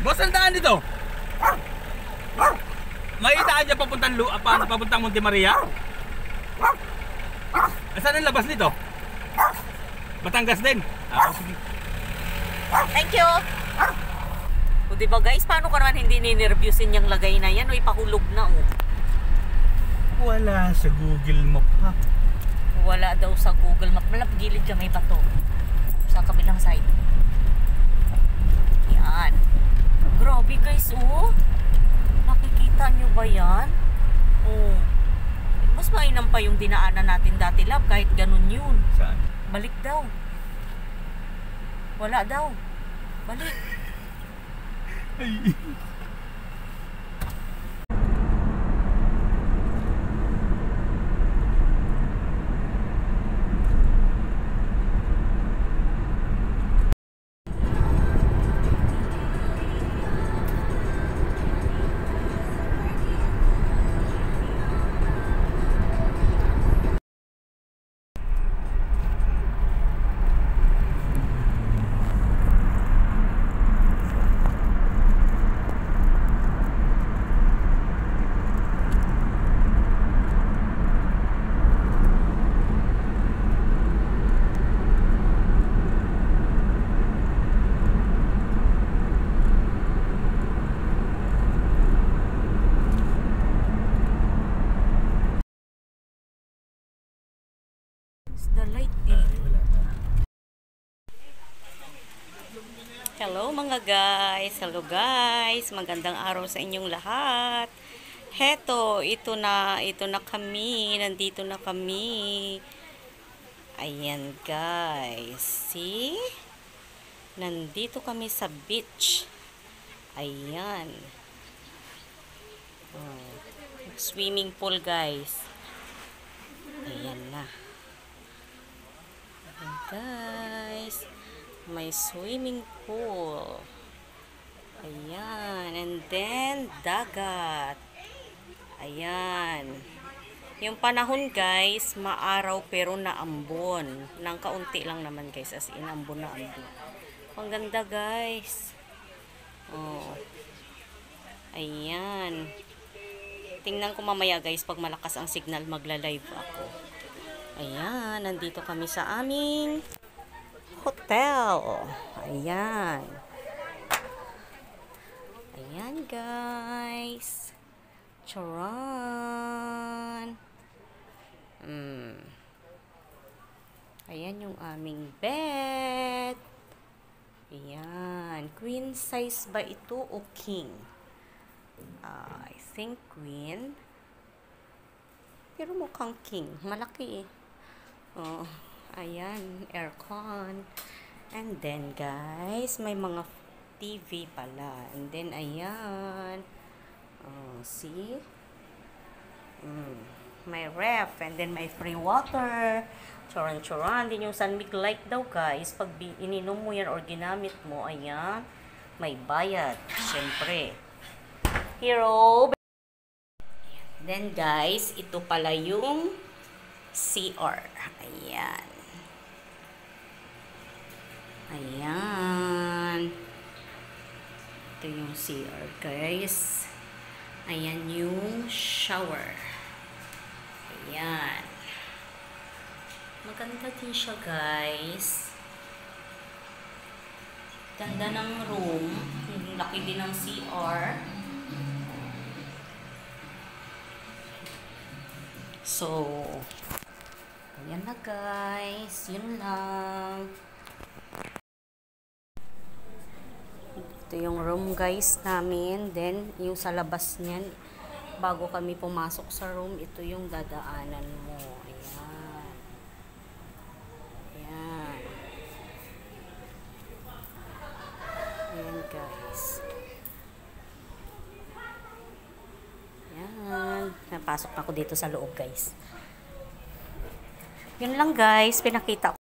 Boss, ang daan dito. May daan dyan papuntang Monte Maria. Saan ang labas nito? Batangas din. Sige. Thank you. O diba guys, paano ka naman hindi ni-nervyusin yung lagay na yan? O ipahulog na o. Wala sa Google Map ha. Wala daw sa Google Map. Malap gilid ka may bato. Sa kabilang side. Yan. Grabe guys oh. Nakikita nyo ba yan? Oh. Mas mainam pa yung dinaanan natin dati lab kahit ganun yun. Saan? Balik daw. Wala daw. Balik. Ay. The light eh. Hello mga guys. Hello guys. Magandang araw sa inyong lahat. Heto, ito na kami. Nandito na kami. Ayan guys. See? Nandito kami sa beach. Ayan. Oh, swimming pool guys. Ayan na. Guys, may swimming pool. Ayan, and then dagat. Ayan. Yung panahon guys, maaraw pero naambon. Nang kaunti lang naman guys, as in ambon na ambon. Ang ganda guys. Oh. Ayan. Tingnan ko mamaya guys pag malakas ang signal magla-live ako. Ayan, nandito kami sa aming hotel. Ayan. Ayan, guys. Charan. Ayan yung aming bed. Ayan. Queen size ba ito o king? I think queen. Pero mukhang king. Malaki eh. Oh, ayan, aircon. And then, guys, may mga TV pala. And then, ayan. Oh, see? May ref. And then, may free water. Choran-choran. Din yung Sunmig Light daw, guys. Pag ininom mo yan or ginamit mo, ayan, may bayad. Siyempre. Hero. Then, guys, ito pala yung CR. Ayan. Ayan. Ito yung CR, guys. Ayan yung shower. Ayan. Maganda din siya, guys. Ganda ng room. Laki din ng CR. So, ayan na guys. Yun lang. Ito yung room guys namin. Then, yung sa labas niyan, bago kami pumasok sa room, ito yung dadaanan mo. Ayan. Ayan. Ayan guys. Ayan. Napasok na ako dito sa loob guys. Yun lang guys, pinakita ko.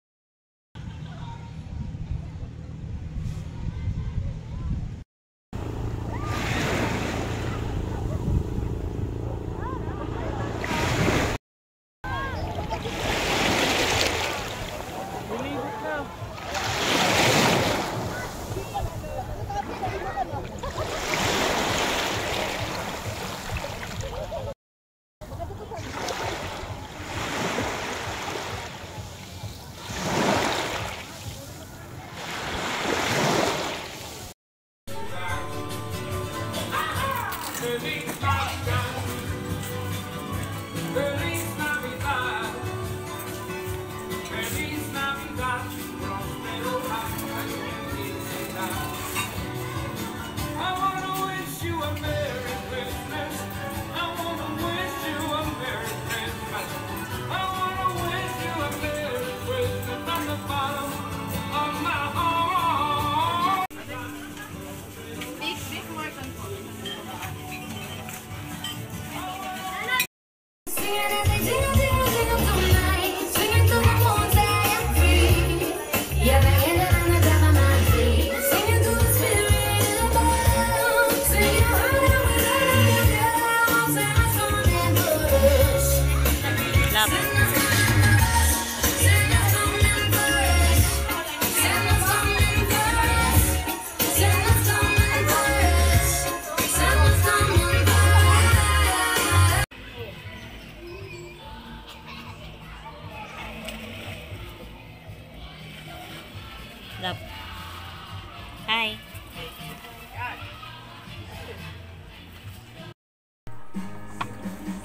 Hi.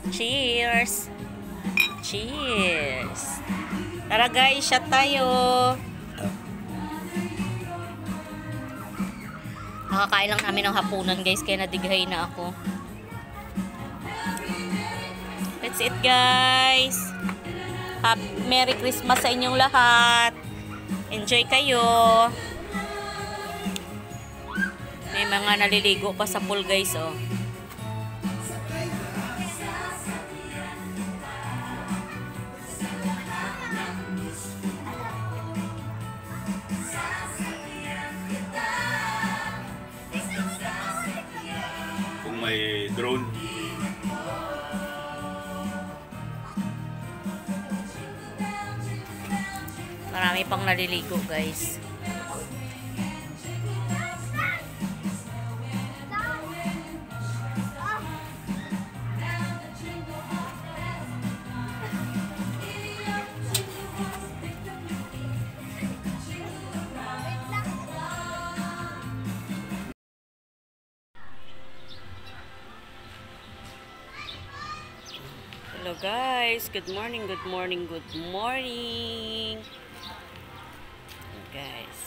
Cheers! Cheers! Tara guys, shot tayo! Nakakain lang namin ng hapunan guys, kaya nadighay na ako. That's it guys! Merry Christmas sa inyong lahat! Enjoy kayo! May mga naliligo pa sa pool guys, oh. Kung may drone. Marami pang naliligo guys. Hello guys, good morning, good morning, good morning. Guys.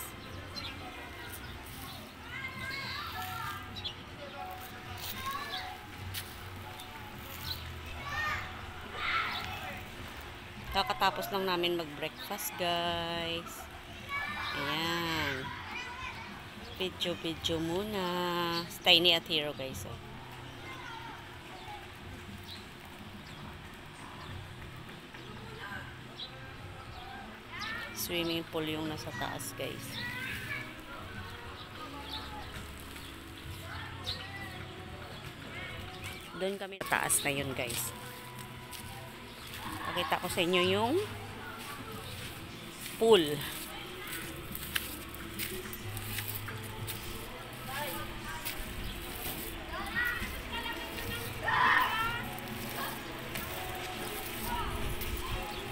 Kakatapos lang namin mag-breakfast, guys. Ayan. Video muna. Tiny at Hero, guys. Oh. Swimming pool yung nasa taas guys. Doon kami taas na yun guys. Pakita ko sa inyo yung pool.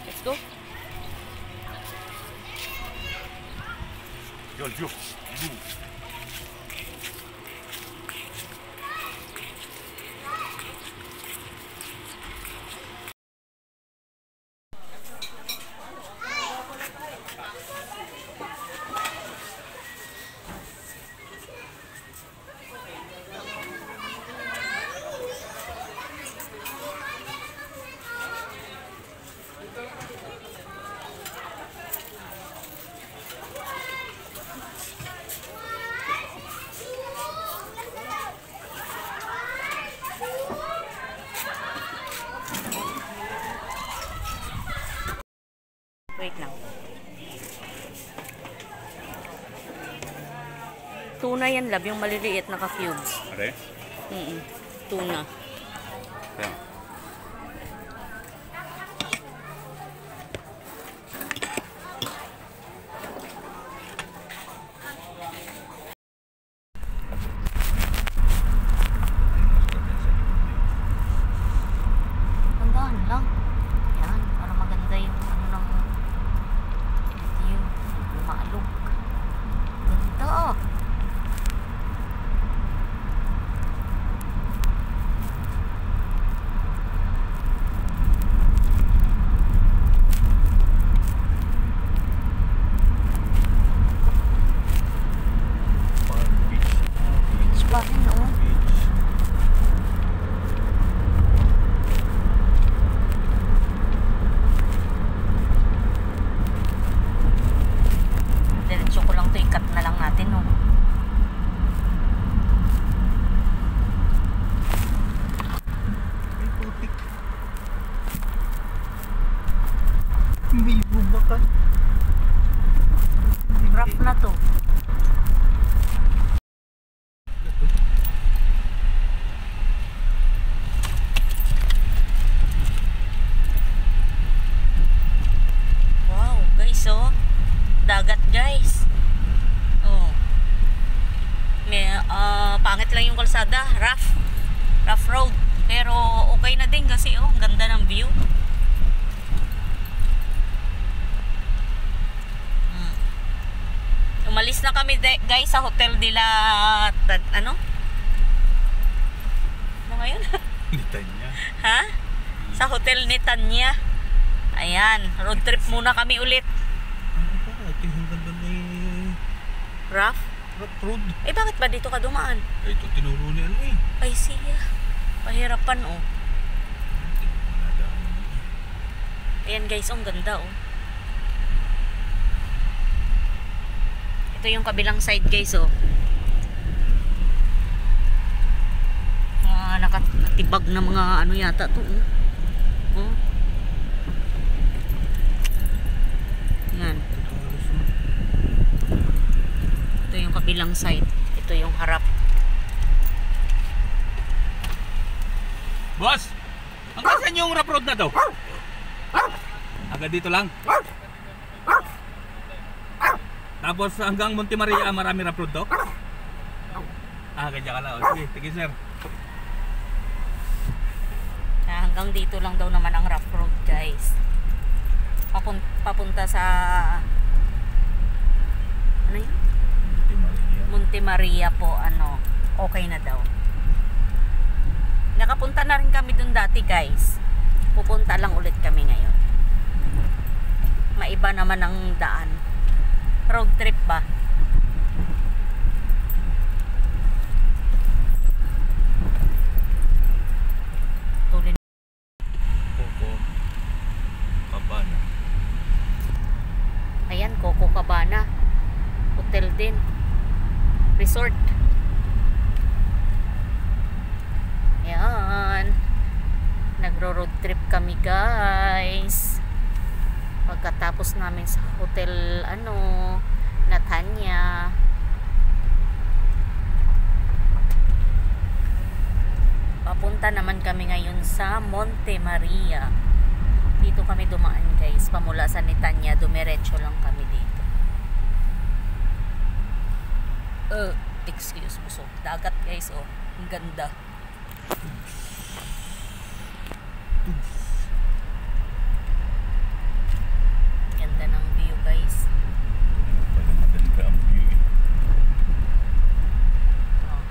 Let's go. Yo. Wait lang. Tuna yan, love. Yung maliliit na ka-cubes. Are? Tuna. Yeah. Tandaan lang. Yan, para maganda yung ano ng video. Lumaalog. Ganda ah. Beach pa rin, oh. Diretso ko lang to, ikat na lang natin, no. May putik. May bumaka. Rough na to. Wow, guys, oh. Dagat, guys. Oh. May pangit lang yung kalsada, rough road. Pero okay na din kasi oh, ang ganda ng view. Yung Umalis na kami guys sa hotel nila ano? Ano ngayon? Litan niya. Ha? Sa hotel ni Tanya. Ayan, road trip muna kami ulit. Ano pa? Ito yung ganda ni Rough? Road. Eh bakit ba dito ka dumaan? Ay, ito tinuro ni ano eh. Ay siya. Pahirapan oh. Ayan guys, ang ganda oh. Ito yung kabilang side guys oh. Nakatibag na mga ano yata to oh. Oh. Yan. Ito yung kabilang side. Ito yung harap. Boss! Hanggang saan yung rough road na to? Hanggang dito lang. Tapos hanggang Monte Maria marami rough road to? Ganyan ka lang. Sige sir. Hanggang dito lang daw naman ang rough road guys. Papunta sa ano yun? Monte Maria po ano, okay na daw. Nakapunta na rin kami dun dati guys. Pupunta lang ulit kami ngayon. Maiba naman ang daan. Road trip ba? Tulin. Coco Cabana. Ayan, Coco Cabana. Hotel din. Resort. Ayan. Nagro-road trip kami guys. Pagkatapos namin sa hotel ano, Natanya. Papunta naman kami ngayon sa Monte Maria. Dito kami dumaan guys. Pamula sa Netanya, dumiretso lang kami dito. Excuse mo. So, dagat guys oh. Ang ganda. Ganda ng view guys. Pala maganda ang view eh. Oh.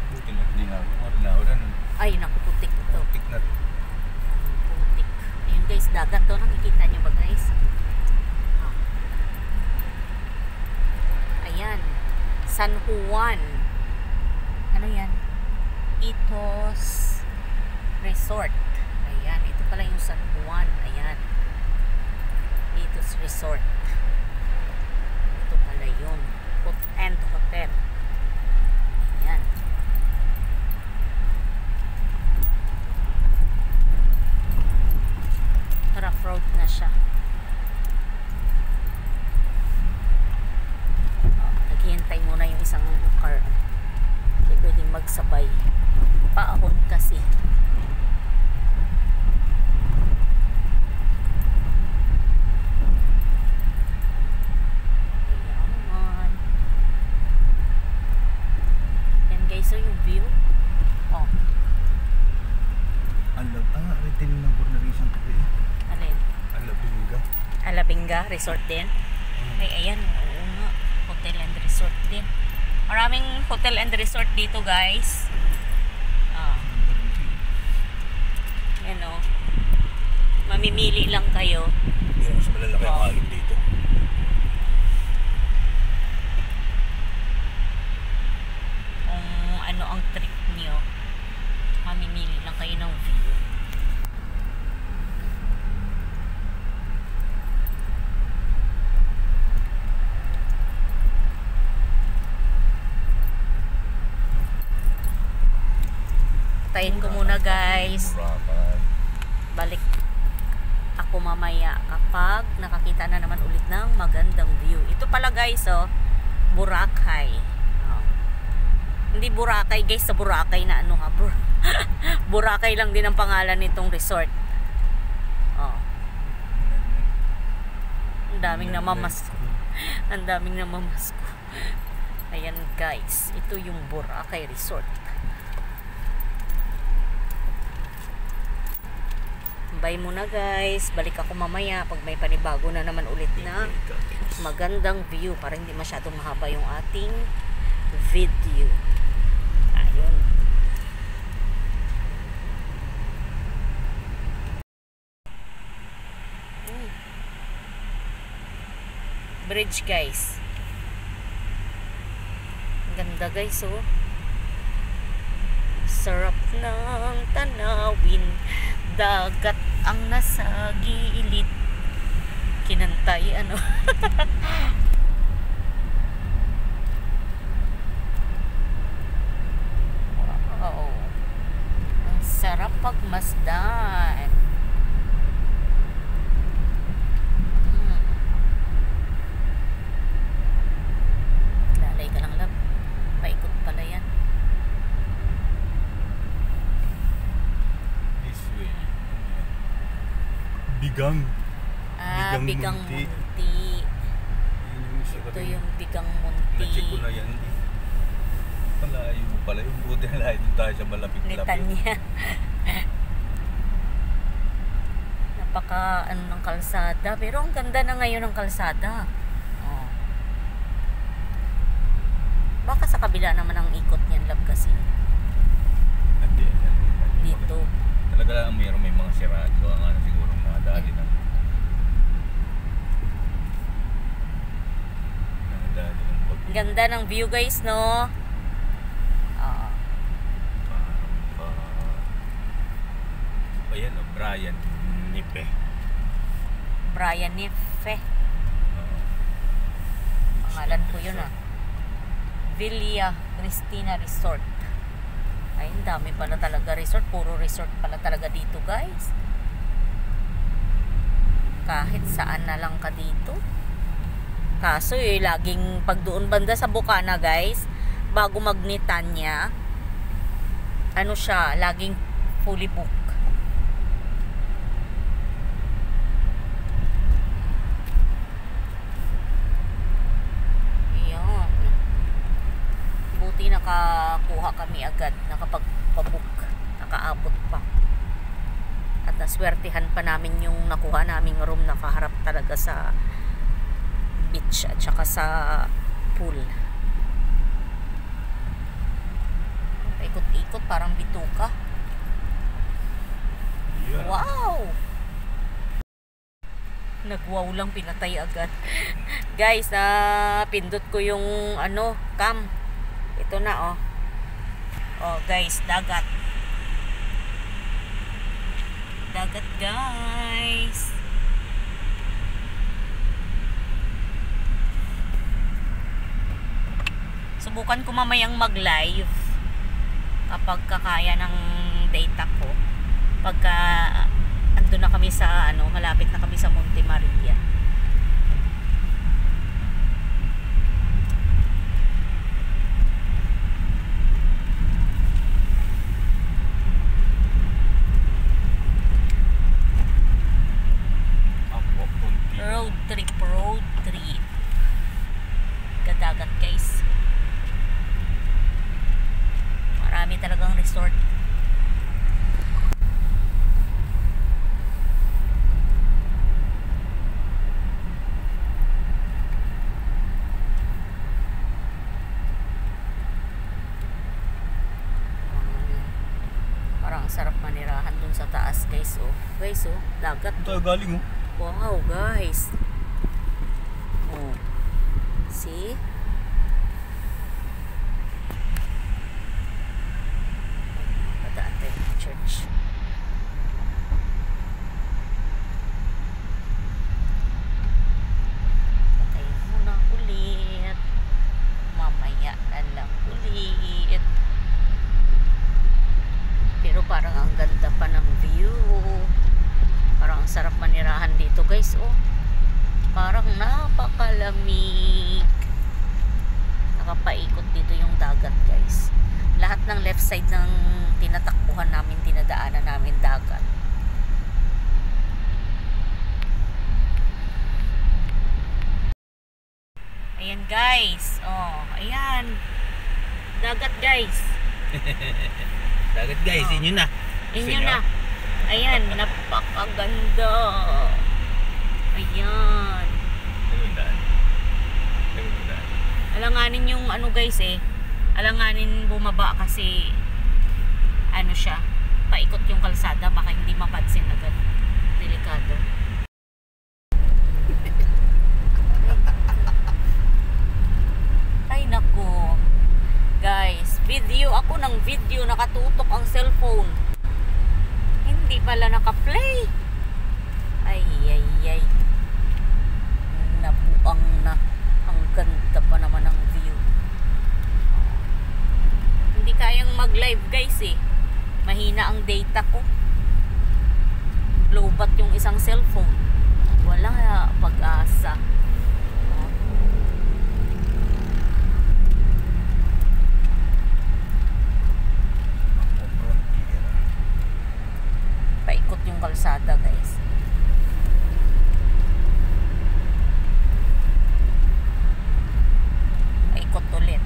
Buti na hindi na marinaw Ay, naku, putik ito. Tik na rin. Putik. Ayun guys, dagat to. Nakikita nyo ba guys? Oh. Ayan. San Juan. Ano yan? Itos Resort. Ayan. Ito pala yung San Juan. Ayan. Itos Resort. Ito pala yun. And Hotel. Ayan. Rough road na siya. Naghihintay muna yung isang car. Hindi pwedeng magsabay. Paahon kasi. Ayan. Yan guys, so yung view. Oh, Rin ng Bornarisan ko eh. alin? Alabinga. Alabinga Resort din. Ay, ayan. Oo nga. Hotel and resort din. Maraming hotel and resort dito, guys. Yan o. Mamimili lang kayo. Hindi na mas malalaki ang alog dito. Kung ano ang trip nyo, mamimili lang kayo ng view. Tayin ko muna guys. Balik ako mamaya kapag nakakita na naman ulit ng magandang view. Ito pala guys oh, Boracay. Oh. Hindi Boracay guys, sa Boracay na ano ha. Boracay lang din ang pangalan nitong resort. Oh. Ang daming namamasko. Ang daming namamasko. Ayan guys, ito yung Boracay Resort. Bye muna guys. Balik ako mamaya pag may panibago na naman ulit na magandang view para hindi masyadong mahaba yung ating video. Ayun. Bridge guys. Ganda guys oh. Sarap ng tanawin. Dagat ang nasa gilid. Kinantay ano. Wow. Ang sarap pagmasdan. Lalay ka lang lab. Paikot pala yan. This way. Bigang. Ah, Bigang Munti. Munti. Yun yung isa Ito kasi. yung Bigang Munti. Na-check ko na yan. Palayo pala yung buti na lahat doon tayo sa malapit-lapit. Netanya. Napaka ano ng kalsada. Pero ang ganda na ngayon ng kalsada. Oh. Baka sa kabila naman ang ikot niyan lab kasi. Hindi. Dito. Talaga lang mayroon may mga siraan. So ang ano siguro mga dali na. Mga dali ng pag... Ganda ng view guys no. Ah. Ayan o, Brian Nipe. Brian Nefe. Pangalan ko yun ah. Villa Cristina Resort. Ay, ang dami pala talaga resort. Puro resort pala talaga dito guys. Kahit saan na lang ka dito. Kaso laging pag doon banda sa Bukana guys, bago mag-Netanya, ano siya, laging fully book. Ayan. Buti nakakuha kami agad, nakapagpabook, nakaabot pa. At naswertihan pa namin yung nakuha naming room na kaharap talaga sa beach at saka sa pool. Ikot-ikot parang bituka. Yeah. Wow! Nag-wow lang, pinatay agad. Guys, pindot ko yung ano, cam. Ito na oh. Oh guys, dagat. Dagat guys. Subukan ko mamayang mag-live kapag kakaya ng data ko. Pagka ando na kami sa ano, malapit na kami sa Monte Maria. Road trip. Gadagat guys. Marami talagang resort. Parang sarap manirahan dun sa taas guys oh. Guys oh, dagat. Ito galing oh. Wow guys. Oh. See? Padaan tayo ng church. Patay muna ulit. Mamaya na lang ulit. Pero parang ang ganda pa ng view. Parang ang sarap manirahan dito guys oh. Parang napakalamig. Nakapaikot dito yung dagat guys. Lahat ng left side ng tinatakbuhan namin, dinadaanan namin dagat. Ayan guys. Oh, ayan. Dagat guys. Dagat guys, Oh. inyo na. Inyo na. Ayan, napakaganda. Ayan. Nagundaan. Nagundaan. Alanganin yung ano guys eh. Alanganin bumaba kasi ano siya, paikot yung kalsada, baka hindi mapansin agad. Delikado. Ay nako. Guys, video ako ng video, nakatutok ang cellphone. Hindi pala naka-play. Ay, ay, ay. Nabuang na. Ang ganda pa naman ng view. Hindi kayang mag-live guys eh. Mahina ang data ko. Lowbat yung isang cellphone. Wala pag-asa. Paikot yung kalsada guys. Paikot ulit.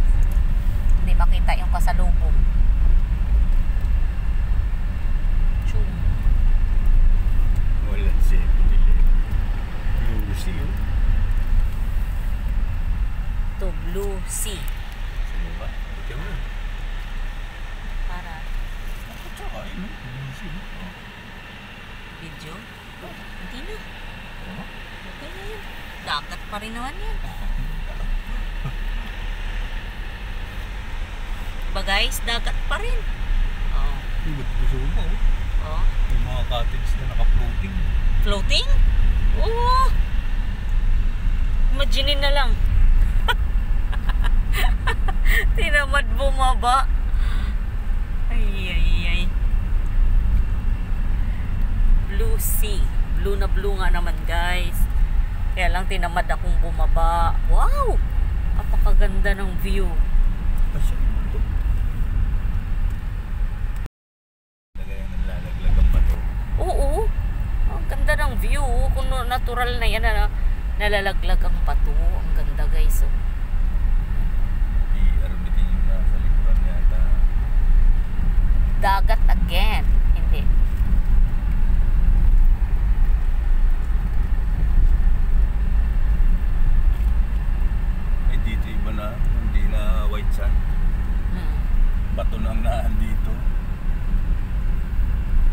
Hindi makita yung kasalubong. Chum. Wala siya pinili. Lucy yun. To Blue Sea. Sino ba? Ikaw yun. Para Ako tsaka yun. Lucy yun. video. Hindi na. Oo. Okay na yun. Dagat pa rin naman yan. Diba guys? Dagat pa rin. Oh. Ba't gusto mo? Oh. Yung mga cottage na naka-floating. Floating? Oo. Imagine na lang. Tinamad bumaba. Ay, ay, ay. Blue Sea. Blue na blue nga naman guys. Kaya lang tinamad akong bumaba. Wow! Napakaganda ng view. Kasi ito. Lagay ang nalalaglag ang bato. Oo. Ang ganda ng view. Kung natural na yan na nalalaglag ang pato. Ang ganda guys. Oh. I-armitin yung nasa likuran yata. Dagat again. Hindi. Eh dito iba na. Hindi na white sand. Hmm. Bato na ang naan dito.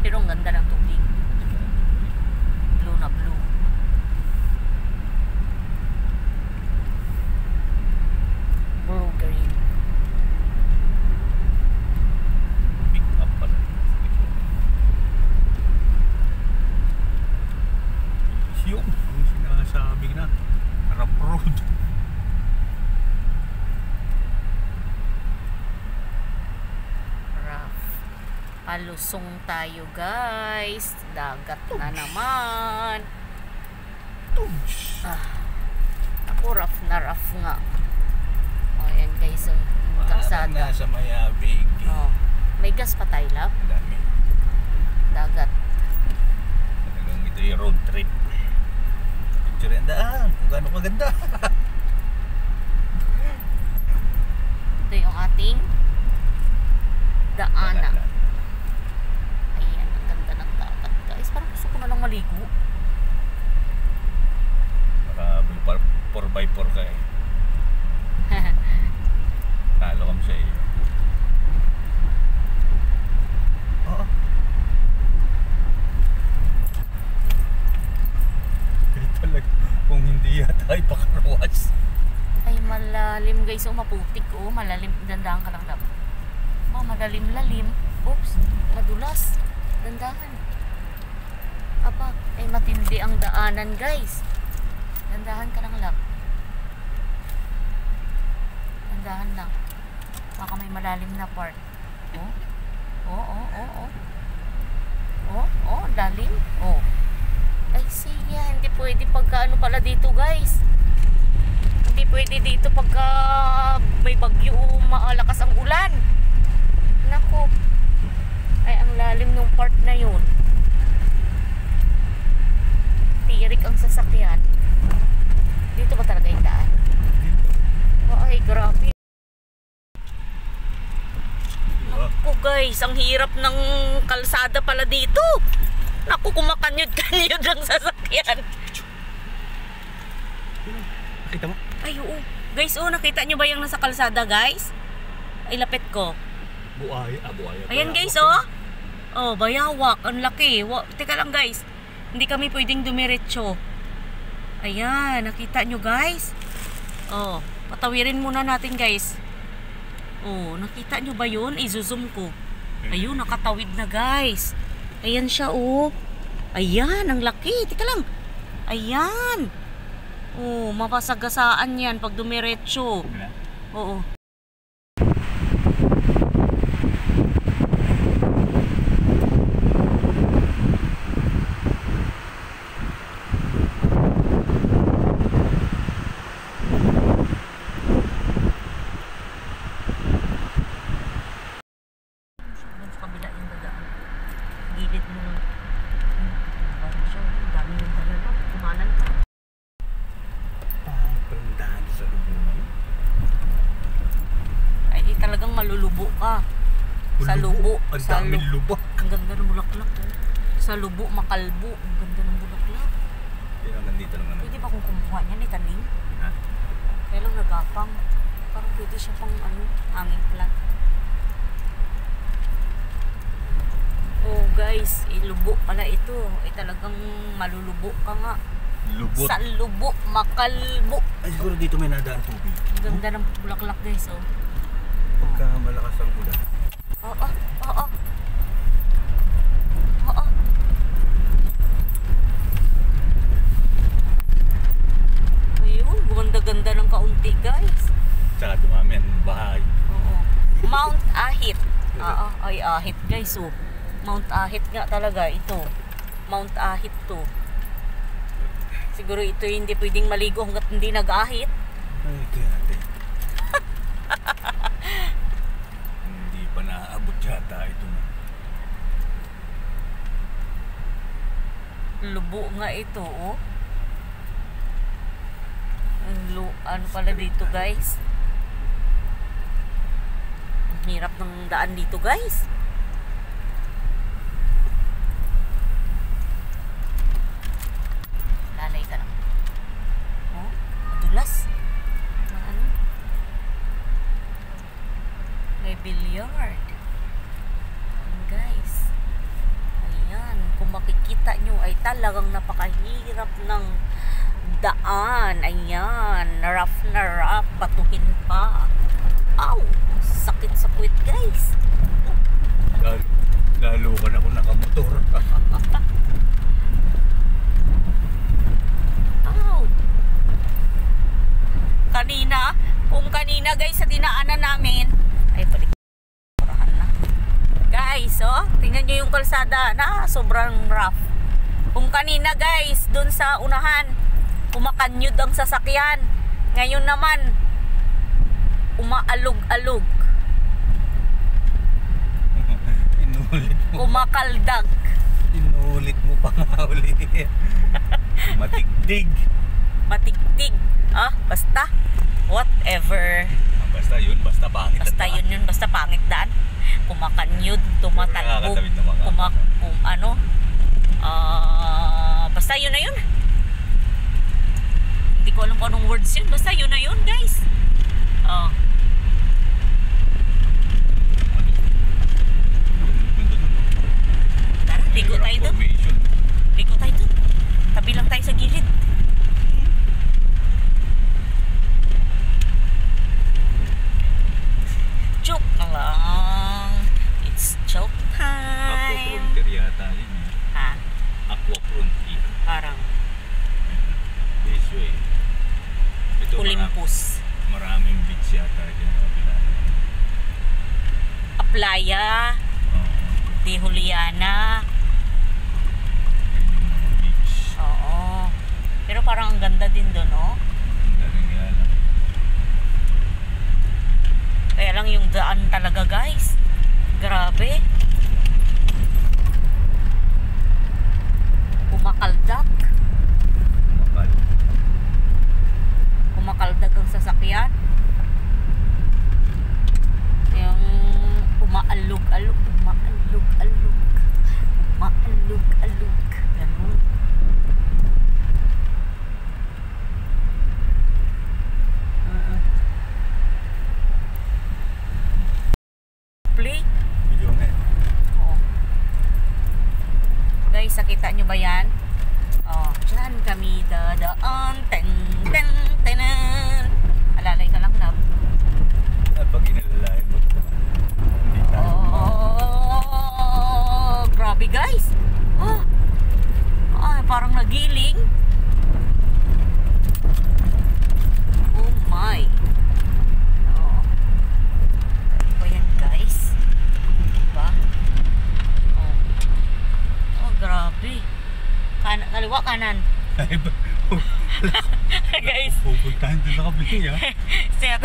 Pero ang ganda ng tubig. Blue na blue. Blue green. Pick up pala. Yung sinasabi na. Rough road. Rough. Palusong tayo guys. Dagat na naman. Ako rough na rough nga. O yan guys. Ang Parang kalsada. nasa Mayabig. Oh. May gas pa tayo lap. Dami. Dagat. Talagang ito yung road trip. Picture yung daan. Kung gaano kaganda. Ito yung ating daanan. Ayan, ang ganda ng dagat guys. Parang gusto ko na lang maligo. Baka may 4x4 ka eh. Talo kami sa iyo. Oo. Kaya talaga, kung hindi yata ay pakarwas. Ay, malalim guys. Oh, maputik. Oh, malalim. Dandahan ka lang lang. Oh, malalim-lalim. Oops, madulas. Dandahan. Aba, ay matindi ang daanan guys. Dandahan ka lang lang. Dandahan lang. Baka may malalim na part. Oh. Oh, oh, oh, oh. Oh, oh, lalim. Oh. Ay, siya. Hindi pwede pagka ano pala dito guys. Hindi pwede dito pagka may bagyo o malakas ang ulan. Nako. Ay, ang lalim ng part na yun. Tirik ang sasakyan. Dito ba talaga yung daan? Ay, grabe. Naku guys, ang hirap ng kalsada pala dito. Naku, kumakanyod-kanyod ang sasakyan. Nakita mo? Ay, oo. Guys, nakita nyo ba yung nasa kalsada, guys? Ay, lapit ko. Buaya. Buaya. Ayan, guys, Oh, bayawak. Ang laki. Teka lang, guys. Hindi kami pwedeng dumiretso. Ayan, nakita nyo, guys? Oh, patawirin muna natin, guys. Oh, nakita nyo ba yun? I-zoom ko. Ayun, nakatawid na, guys. Ayan siya, oh. Ayan, ang laki. Teka lang. Ayan. Oh, mapasagasaan yan pag dumiretso. Oo. Gilid mo. Parang siya, dami ng talaga. Kumanan ka. Pandahan sa lubungan. Ay, talagang malulubo ka. Sa lubo. Ang daming lubak. Ang ganda ng bulaklak, oh. Sa lubo, makalbo. Ang ganda ng bulaklak. Yan ang nandito lang naman. Pwede ba kung kumuha niya ni Taning? Ha? Kaya lang nagapang. Parang pwede siya pang hanging plant. Oh guys, lubo pala ito. Talagang malulubo ka nga. Lubot. Sa lubo, makalbo. Ay, siguro dito may nadaan tubig. Ang ganda ng bulaklak, guys, oh. Pagka malakas ang ulan. Oo. Ayun, gumanda-ganda ng kaunti, guys. Tsaka dumami ang bahay. Oo. Mount Ahit. Ay Ahit, guys, oh. Mount Ahit nga talaga ito. Mount Ahit to. Siguro ito hindi pwedeng maligo hanggat hindi nag-ahit. Ay, kaya natin. Hindi pa naaabot yata ito na. Lubo nga ito, oh. Ano pala dito, guys? Ang hirap ng daan dito, guys. Lalay ka lang. Oh, madulas. Ano? May billiard. Ayan, guys. Ayan. Kung makikita nyo ay talagang napakahirap ng daan. Ayan. Rough na rough. Batuhin pa. Ow! Sakit sa puwit, guys. Lalo ka na kung nakamotor. Ow! Kanina guys sa dinaanan namin ay balik orahan na. Guys, tingnan nyo yung kalsada na sobrang rough. Kung kanina guys, dun sa unahan kumakanyod ang sasakyan. Ngayon naman umaalog-alog. Inulit mo. Kumakaldag. Inulit mo pa nga uli. Matigdig. Matigtig. Basta. Whatever. Basta yun, basta pangit. Basta yun, basta pangit daan. Kumakanyod, tumatalbog. Nakakatawid na mga basta yun na yun. Hindi ko alam kung anong words yun. Basta yun na yun, guys. Tara, ligo tayo doon. Ligo tayo doon. Tabi lang tayo sa gilid. Joke na lang. It's joke time. Aqua Frontier yata yun. Ha? Aqua Frontier. Parang This way. Ito Olympus. Maraming beach yata dyan. Playa. Di Juliana. Yan yung mga beach. Oo. Pero parang ang ganda din doon, oh. Ang galing yan. Kaya lang yung daan talaga, guys. Grabe. Kumakaldak. Kumakaldag ang sasakyan. Yung umaalog-alog. Umaalog-alog. Umaalog-alog. guys, nakita nyo ba yan? Oh, dyan kami dadaan. Ten, ten, tenan. Alalay ka lang, love. Pag inalalayan mo. Hindi tayo. Oh, grabe guys. Oh, ay, parang nagiling. Oh my. Oh. Ano ba yan guys? Diba? Oh. Oh, grabe. Kaliwa, kanan. Guys, Pupuntahan dyan sa kabili ha. siya,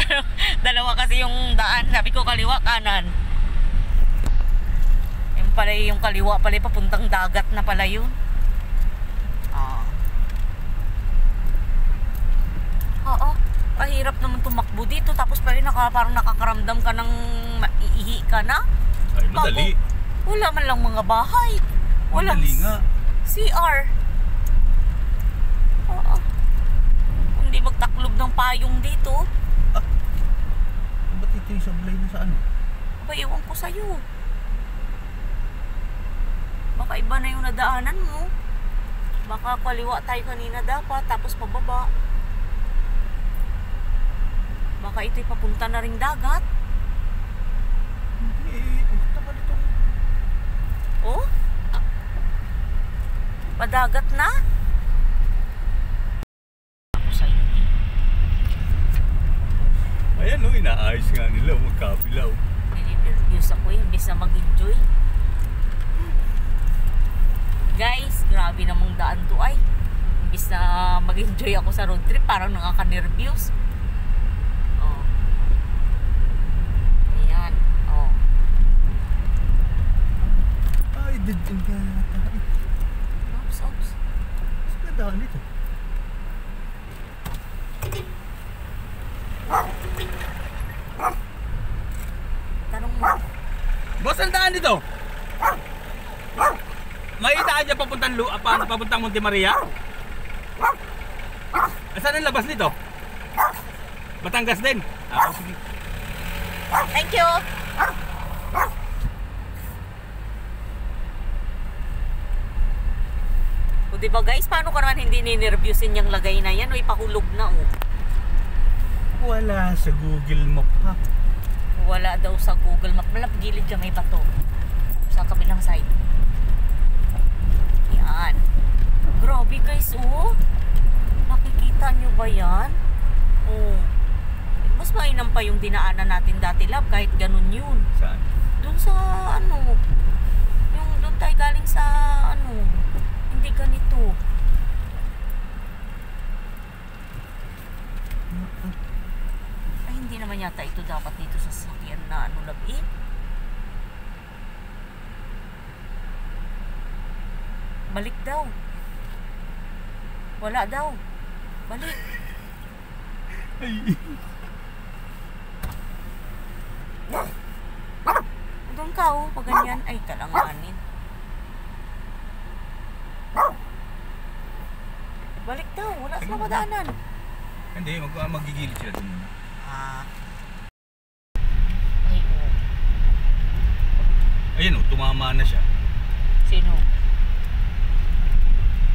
dalawa kasi yung daan. Sabi ko kaliwa, kanan. Yung pala yung kaliwa pala papuntang dagat na pala yun. Ah. Oo. Pahirap naman tumakbo dito. Tapos pa rin parang nakakaramdam ka ng maiihi ka na. Ay, madali. Wala man lang mga bahay. Walang Madali nga. CR. Oo. Hindi magtaklob ng payong dito. Ba't ito yung sablay na sa ano? Aba, ewan ko sa'yo. Baka iba na yung nadaanan mo. Baka kaliwa tayo kanina dapat, tapos pababa. Baka ito'y papunta na ring dagat. Hindi, taka dito. Oh? Padagat na? Ako sa'yo. Ayan o, inaayos nga nila magkabila o. Nilinervyos ako imbis na mag-enjoy. Guys, grabe namang daan to ay. Imbis na mag-enjoy ako sa road trip, parang nakaka-nervyos. Oh. Ayan. Oh. Ay, dead end ka yata. Oops, oops. Saan ka daan dito? Tanong mo. Boss, ang daan dito? May daan dyan papuntang Monte Maria? Saan ang labas nito? Batangas din? Sige. Thank you. O diba guys, paano ka naman hindi ninervyusin yung lagay na yan? O ipahulog na oh. Wala sa Google Map ha. Wala daw sa Google Map. Malap gilid ka may bato. Sa kabilang side. Yan. Grabe guys oh. Nakikita nyo ba yan? Oh. Mas mainam pa yung dinaanan natin dati lab kahit ganun yun. Saan? Doon sa ano. Yung doon tayo galing sa ano. Hindi ganito. Ay hindi naman yata ito dapat dito sa sasakyan na ano labi. Balik daw. Wala daw. Balik. Ay. Doon ka oh, pag ganyan. Ay, kalanganin. Balik daw, wala sa madaanan. Hindi, magigilid sila dun. Ah. Ay, oh. Ayan o, tumama na siya. Sino?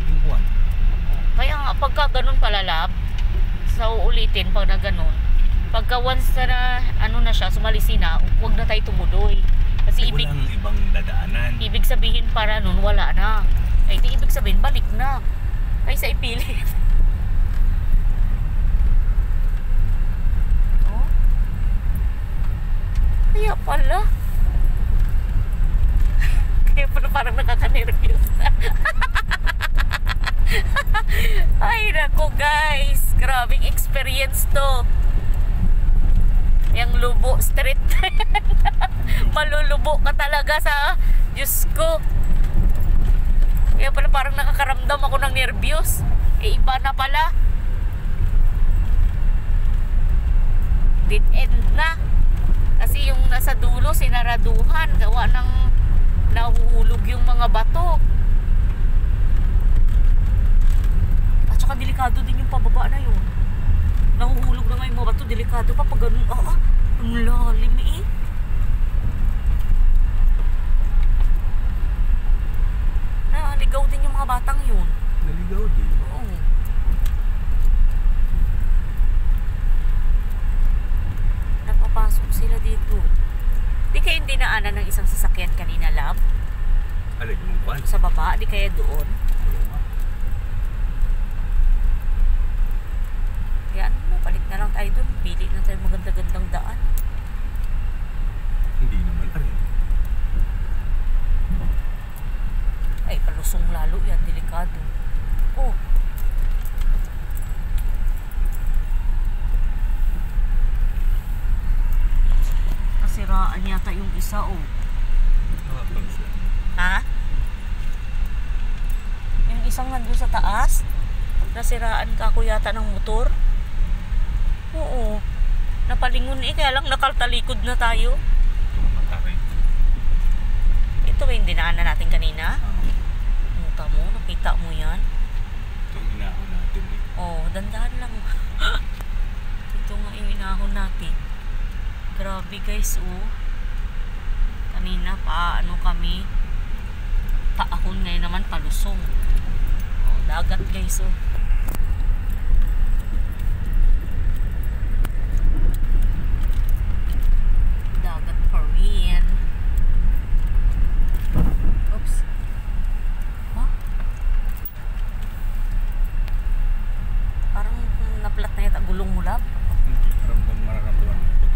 Yung kuwan. Kaya nga, pagka ganun pala lab, sa uulitin pag na ganun, pagka once na ano na siya, sumalisi na, huwag na tayo tumuloy. Kasi Ay, walang ibang dadaanan. ibig sabihin para nun, wala na. Ay, di ibig sabihin, balik na. Kaysa ipili. Oh? Kaya pala. Kaya pala parang nakaka-nervyos na. Ay, naku guys. Grabing experience to. Yung Lubo Street. Malulubo ka talaga sa Diyos ko. Kaya pala parang nakakaramdam ako ng nervyos. Eh, iba na pala. Dead end na. Kasi yung nasa dulo, sinaraduhan. Gawa ng nahuhulog yung mga bato. At saka delikado din yung pababa na yun. Nahuhulog na nga yung mga bato. Delikado pa pag ganun. Ang lalim eh. Naligaw din din yung mga batang yun. Naligaw din. Oo. Napapasok sila dito. Di kaya hindi naanan ng isang sasakyan kanina, love? Alay, yung kwan. Sa baba, di kaya doon? Ayaw nga. Kaya ano na, balik na lang tayo doon. Pili na tayo maganda-gandang daan. Hindi naman rin. Ay, palusong lalo yan. Delikado. Oh. Nasiraan yata yung isa, oh. Nakapagsa. Ha? Yung isang nandun sa taas? Nasiraan ka ako yata ng motor? Oo. Napalingon eh, kaya lang nakaltalikod na tayo. Mataray. Ito ba yung dinaanan natin kanina? Muta mo, nakita mo yan? Ito inahon natin eh. Oh, dandahan lang. Ito nga yung inahon natin. Grabe guys, oh. Kanina pa, ano kami, paahon, ngayon naman palusong. Oh, dagat guys, oh. Dagat pa rin. Oops. Huh? Parang naplat na yata gulong mo, lab. Hindi. Mararamdaman mo ito.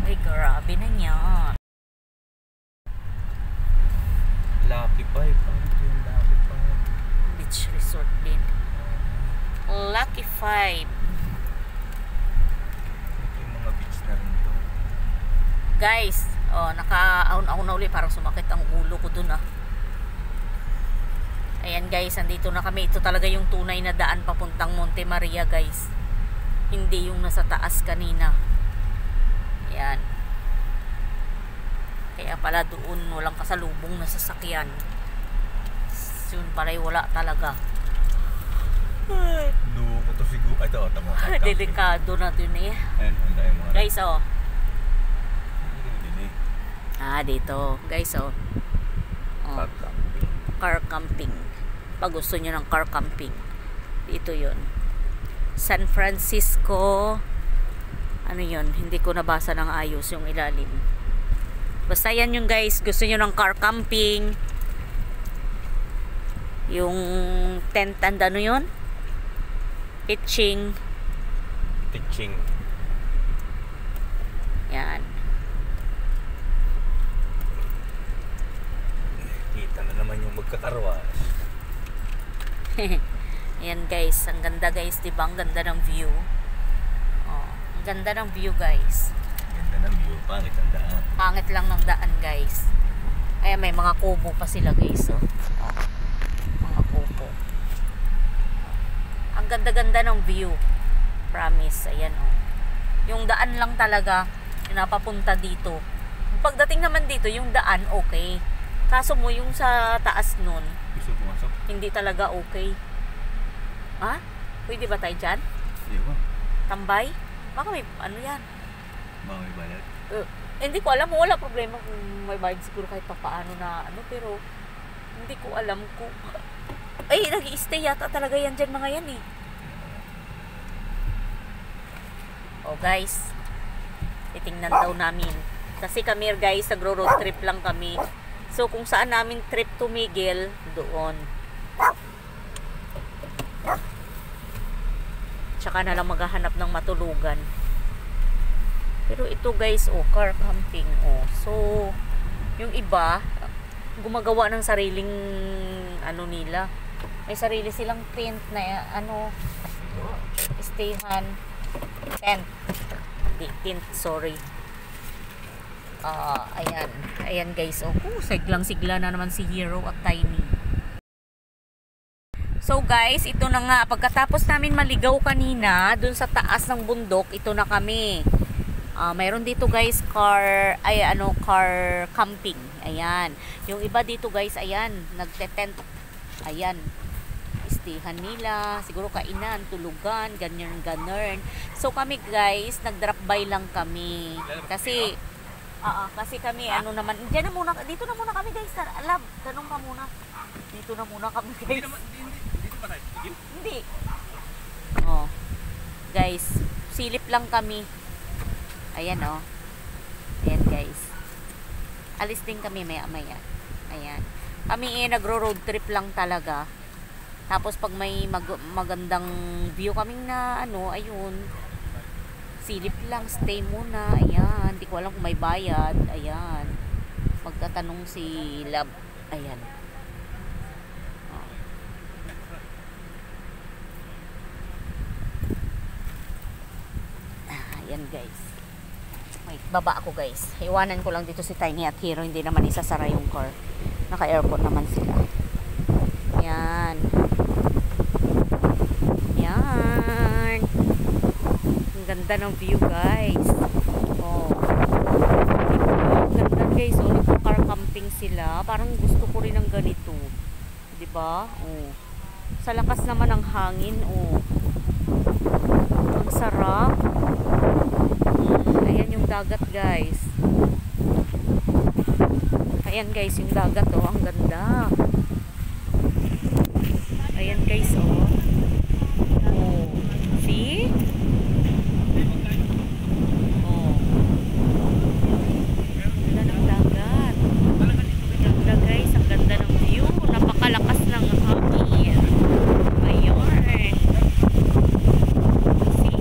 Ay, grabe na niya. Lucky 5. Ano ito yung Lucky 5? Beach resort din. Lucky 5. Ito yung mga beach na rin ito. Guys, oh, naka-ahon-ahon na uli. Parang sumakit ang ulo ko dun, ah. Ayan guys, andito na kami. Ito talaga yung tunay na daan papuntang Monte Maria, guys. Hindi yung nasa taas kanina. Ayan. Kaya pala doon walang kasalubong na sasakyan. Yun pala wala talaga. Luko to siguro. Ito, tama. Delikado na dun eh. Ayan, handa yung mga. Guys, oh. Hindi eh. Dito. Guys, oh. Oh. Car camping. Pag gusto nyo ng car camping, dito yun. San Francisco. Ano yun? Hindi ko nabasa ng ayos yung ilalim. Basta yan yung guys. Gusto nyo ng car camping. Yung tent and ano yun? Pitching. Pitching. Yan. Kita na naman yung magkakarwas. Ayan guys, ang ganda guys, diba? Ang ganda ng view. Oh, ang ganda ng view guys. Ganda ng view. Pangit ang daan. Pangit lang ng daan guys. Ayan, may mga kubo pa sila guys. Oh. Oh, mga kubo. Ang ganda-ganda ng view. Promise. Ayan oh. Yung daan lang talaga, napapunta dito. Pagdating naman dito, yung daan okay. Kaso mo yung sa taas nun, Gusto pumasok? hindi talaga okay. Ha? Pwede ba tayo dyan? Hindi ko. Tambay? Baka may ano yan? Baka may balat. Hindi ko alam. Wala problema kung may bayad siguro kahit papaano na ano. Pero hindi ko alam kung... Ay, nag-i-stay yata talaga yan dyan mga yan eh. Oh guys, titingnan daw namin. Kasi kami guys, nagro-road trip lang kami. So kung saan namin trip tumigil, doon. Tsaka na lang maghahanap ng matulugan. Pero ito guys, oh, car camping, oh. So, yung iba, gumagawa ng sariling, ano nila. May sarili silang tent na, ano, stayhan. Tent. Di, tent, sorry. Ayan. Ayan guys, oh. Siglang-sigla na naman si Hero at Tiny. So guys, ito na nga. Pagkatapos namin maligaw kanina, dun sa taas ng bundok, ito na kami. Mayroon dito guys car camping. Ayan. Yung iba dito guys, ayan, nagte-tent. Ayan. birthdayhan nila, siguro kainan, tulugan, ganyan ganern. So kami guys, nag-drop by lang kami. Kasi kasi kami ano naman, diyan na muna, dito na muna kami guys. Love, tanong ka muna. Dito na muna kami guys. Dito ba tayo? Hindi. Oh. Guys, silip lang kami. Ayan oh. Ayan guys. Alis din kami maya-maya. Ayan. Kami nagro-road trip lang talaga. Tapos pag may magandang view kaming na ano, ayun. Silip lang, stay muna. Ayan. Hindi ko alam kung may bayad. Ayan. Magtatanong si Love. Ayan. Ayan guys. Wait, baba ako guys. Iwanan ko lang dito si Tiny at Hero. Hindi naman isasara yung car. Naka-aircon naman sila. Ayan. Ayan. Ang ganda ng view guys. Oh. Ang ganda guys. Oh, nagpa-car camping sila. Parang gusto ko rin ng ganito. Diba? Oh. Sa lakas naman ng hangin. Oh. Ang sarap. Ayan yung dagat guys. Ayan guys yung dagat oh. Ang ganda. Ayan guys oh. Oh. See? Oh. Ganda ng dagat. Ganda guys. Ang ganda ng view. Napakalakas ng hangin. Ayan. See?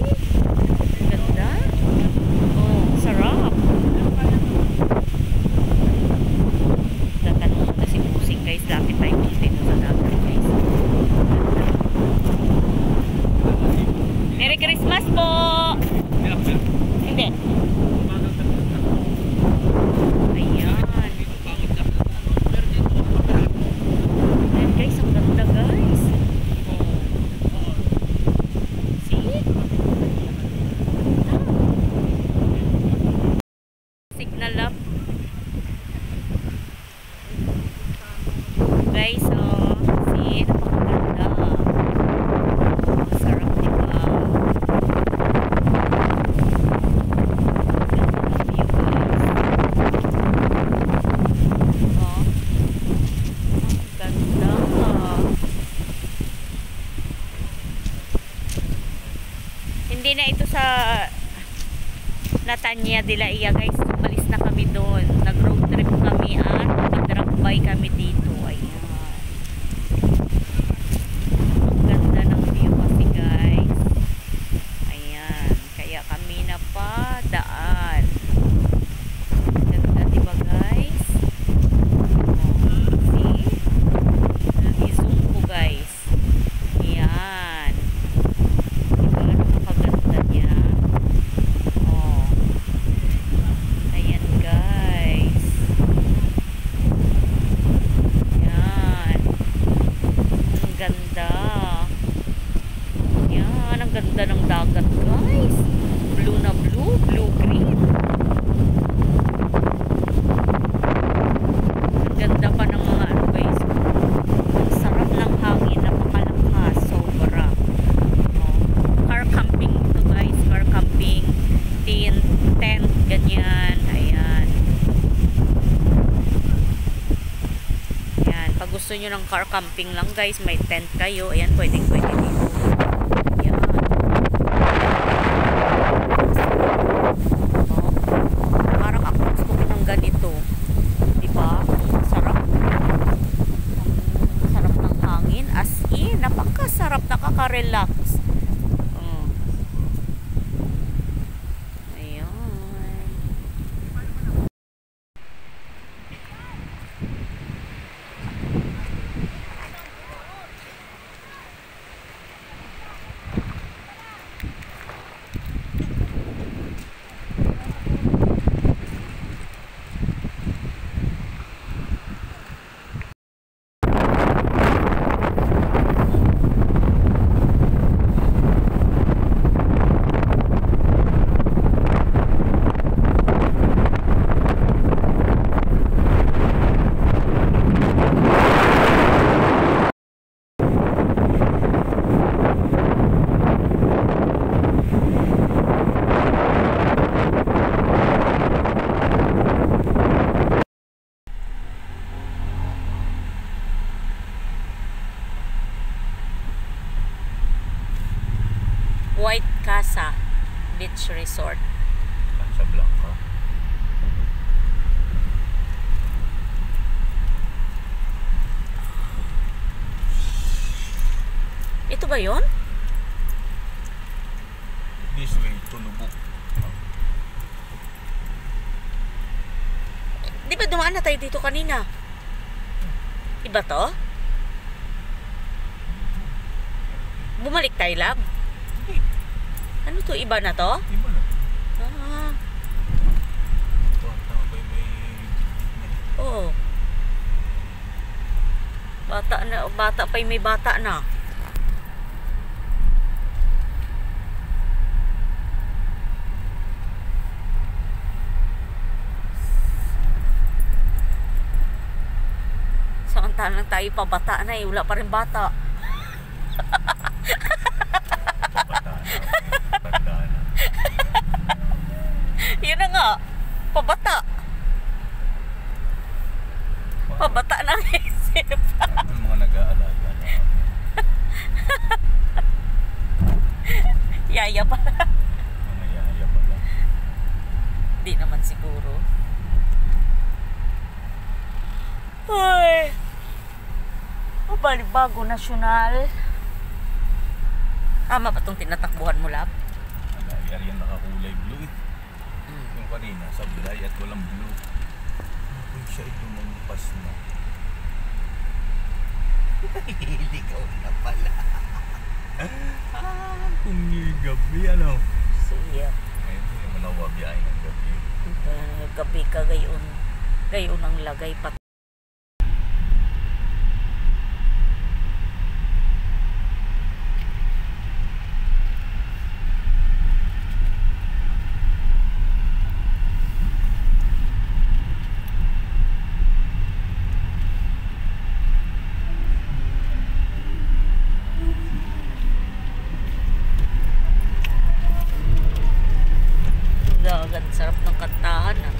Ganda. Oh, sarap. Tatanong ko si Pusing guys. Lapit tayo dito sa dagat guys. Merry Christmas po! Hindi. Ayan. Ayan guys, ang ganda guys. See? Signal up. Guys, oh. See? Napakaganda. Ang sarap, diba? Ganda ng view, guys. Oh. Ang ganda. Hindi na ito sa Natanya de la Ia guys. Umalis na kami doon. Nag-road trip kami at nag-drop by kami dito. Ayan. Ang ganda ng view kasi guys. Ayan. Kaya kami na pa daan. Ganda diba guys? Oh, see? Nag-zoom ko guys. Ayan. Diba? Napakaganda niya. Oh. Ayan guys. Ayan. Ang ganda. Ayan. Ang ganda ng dagat guys. Blue na blue. Blue green. Ang ganda pa ng mga ano guys. Ang sarap ng hangin. Napakalakas. Sobra. Oh. Car camping ito guys. Car camping. Tent. Ganyan. Ayan. Ayan. Pag gusto nyo ng car camping lang guys, may tent kayo. Ayan. Pwede dito. Ayan. Oh. Parang ako gusto ko ng ganito. Diba? Sarap. Ang sarap ng hangin. As in, napakasarap. Nakaka-relax. Oh. Ayan. Beach Resort. Casablanca. Ito ba yon? This way to Lubuk. Di ba dumaan na tayo dito kanina? Iba to? Bumalik tayo, lab? Hindi. Ano to? Iba na to? Iba na. Ah, Tama ba may... oo. Bata pa yung may bata na. Samantalang tayo pa bata na eh. Wala pa rin bata. Tanda na. Yun na nga. Pabata. Pabata na ang isip. Ang mga nag-aalaga na. Yaya pa. Mga yaya pa lang. Di naman siguro. Ay. Balibago nasyonal. Tama ba itong tinatakbuhan mo, lab? Yan yung nakakulay blue eh. Yung kanina, sablay at walang blue. Kung siya ay lumampas na. Ligaw na pala. Kung gabi ano. Siya. Ayun, hindi naman nawabiyain ng gabi. Gabi ka gayon. Gayon ang lagay pa. Gaganda, sarap ng kantahan ah.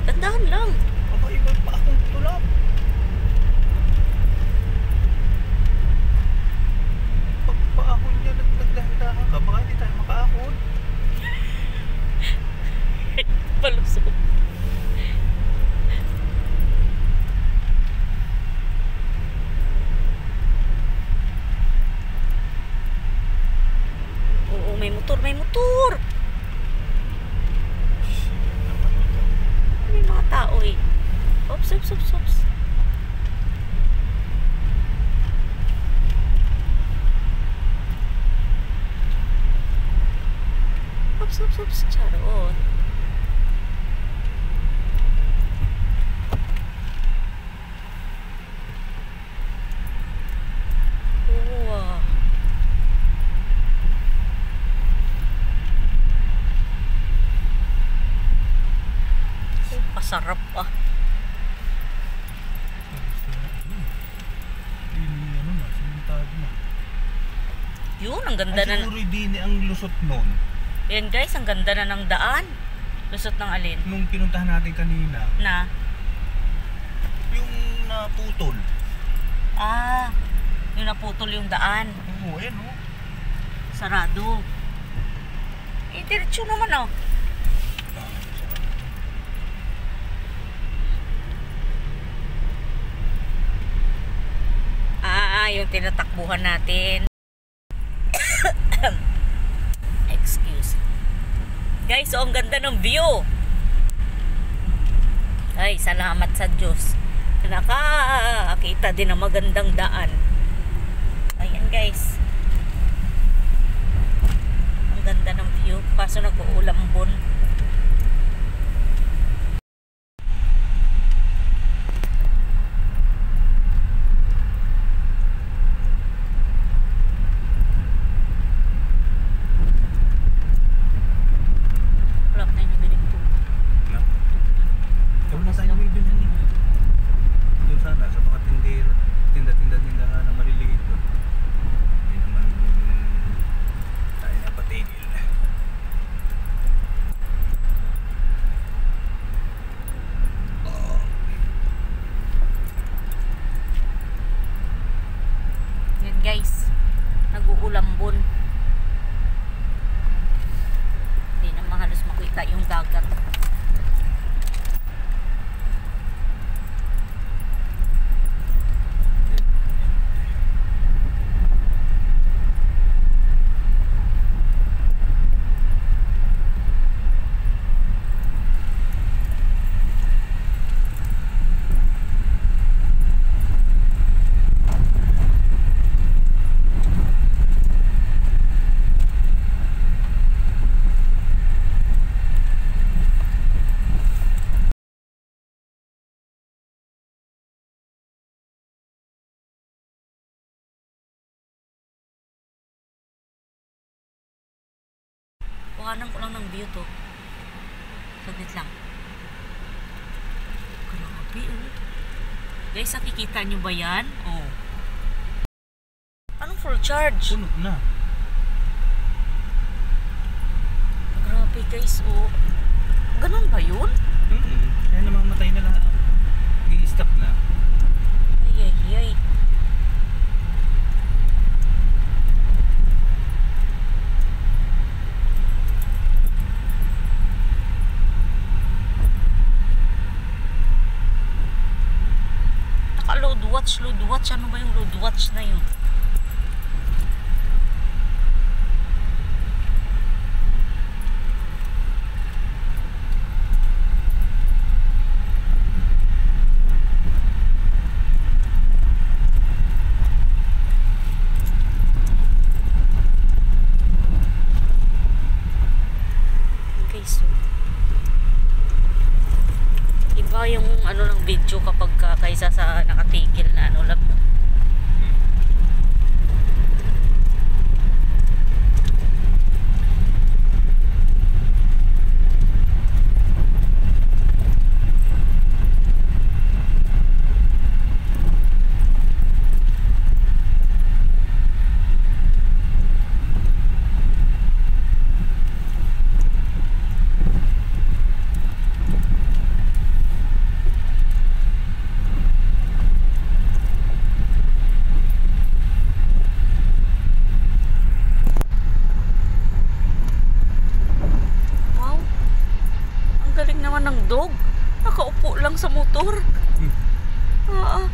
Kantahan lang. Aba, iba pa akong tulap. Pagpaahon niya, nagdahan-dahan ka. Baka hindi tayo makaahon. Palusot. Oo, may motor, may motor. May mga tao eh. Ops, ops, ops, ops. Ops, ops, ops. Charot. Wow. Pasarap pa. Hindi ano na, simentado na. Yun, ang ganda Ay, na. siguro din ang lusot nun. Yan guys, ang ganda na ng daan. Lusot ng alin? Nung pinuntahan natin kanina, Na? yung naputol. Ah, yung naputol yung daan. Oo, ayan o. Sarado. Eh, diretso naman oh. Yung tinatakbuhan natin. Excuse. Guys, oh, ang ganda ng view. Ay, salamat sa Diyos. Nakakita din ng magandang daan. Ayan guys. Ang ganda ng view. Kaso nag-uulambon. makita yung dagat. Kuhanan ko lang ng view to. Saglit lang. Grabe, oh. Guys, nakikita nyo ba yan? Oh. Anong full charge? Puno na. Grabe, guys, oh. Ganun ba yun? Kaya namamatay na lahat. I-stop na. Ay, ay, ay. Naka-load watch, load watch. Ano ba yung load watch na yun? Iba yung ano ng video kapag kaysa sa nakatigil na ano lang. Ng dog, nakaupo lang sa motor. Ang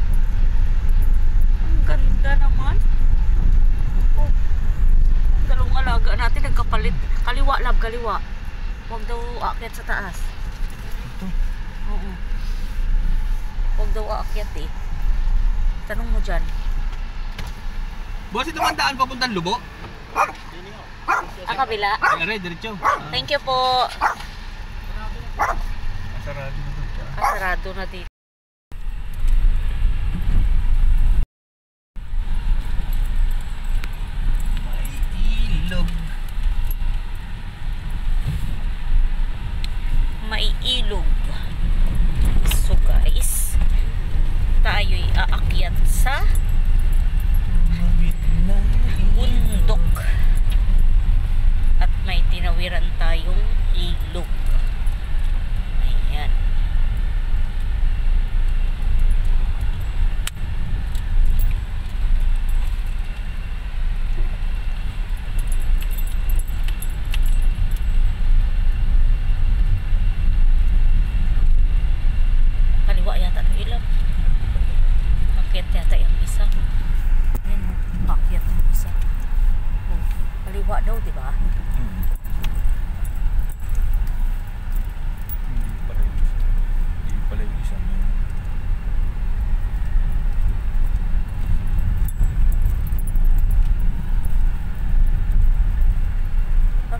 ganda naman. Oh, ang dalawang alaga natin nagkapalit. Kaliwa, lab, kaliwa. Huwag daw aakyat sa taas. Oo. Huwag daw aakyat eh. Tanong mo dyan. Boss, ito bang daan papuntang Lubo? Kabila. Aray, diretso. Thank you po. Sarado na doon. Sarado na dito. May ilog. May ilog. So guys, tayo'y aakyat sa bundok. At may tinawiran tayong ilog. Ayan. Kaliwa yata ng ilaw. Akyat yata yung isa. Ayan, akyat yung isa. Oh, kaliwa daw, di ba? Hindi pala yung isang yun.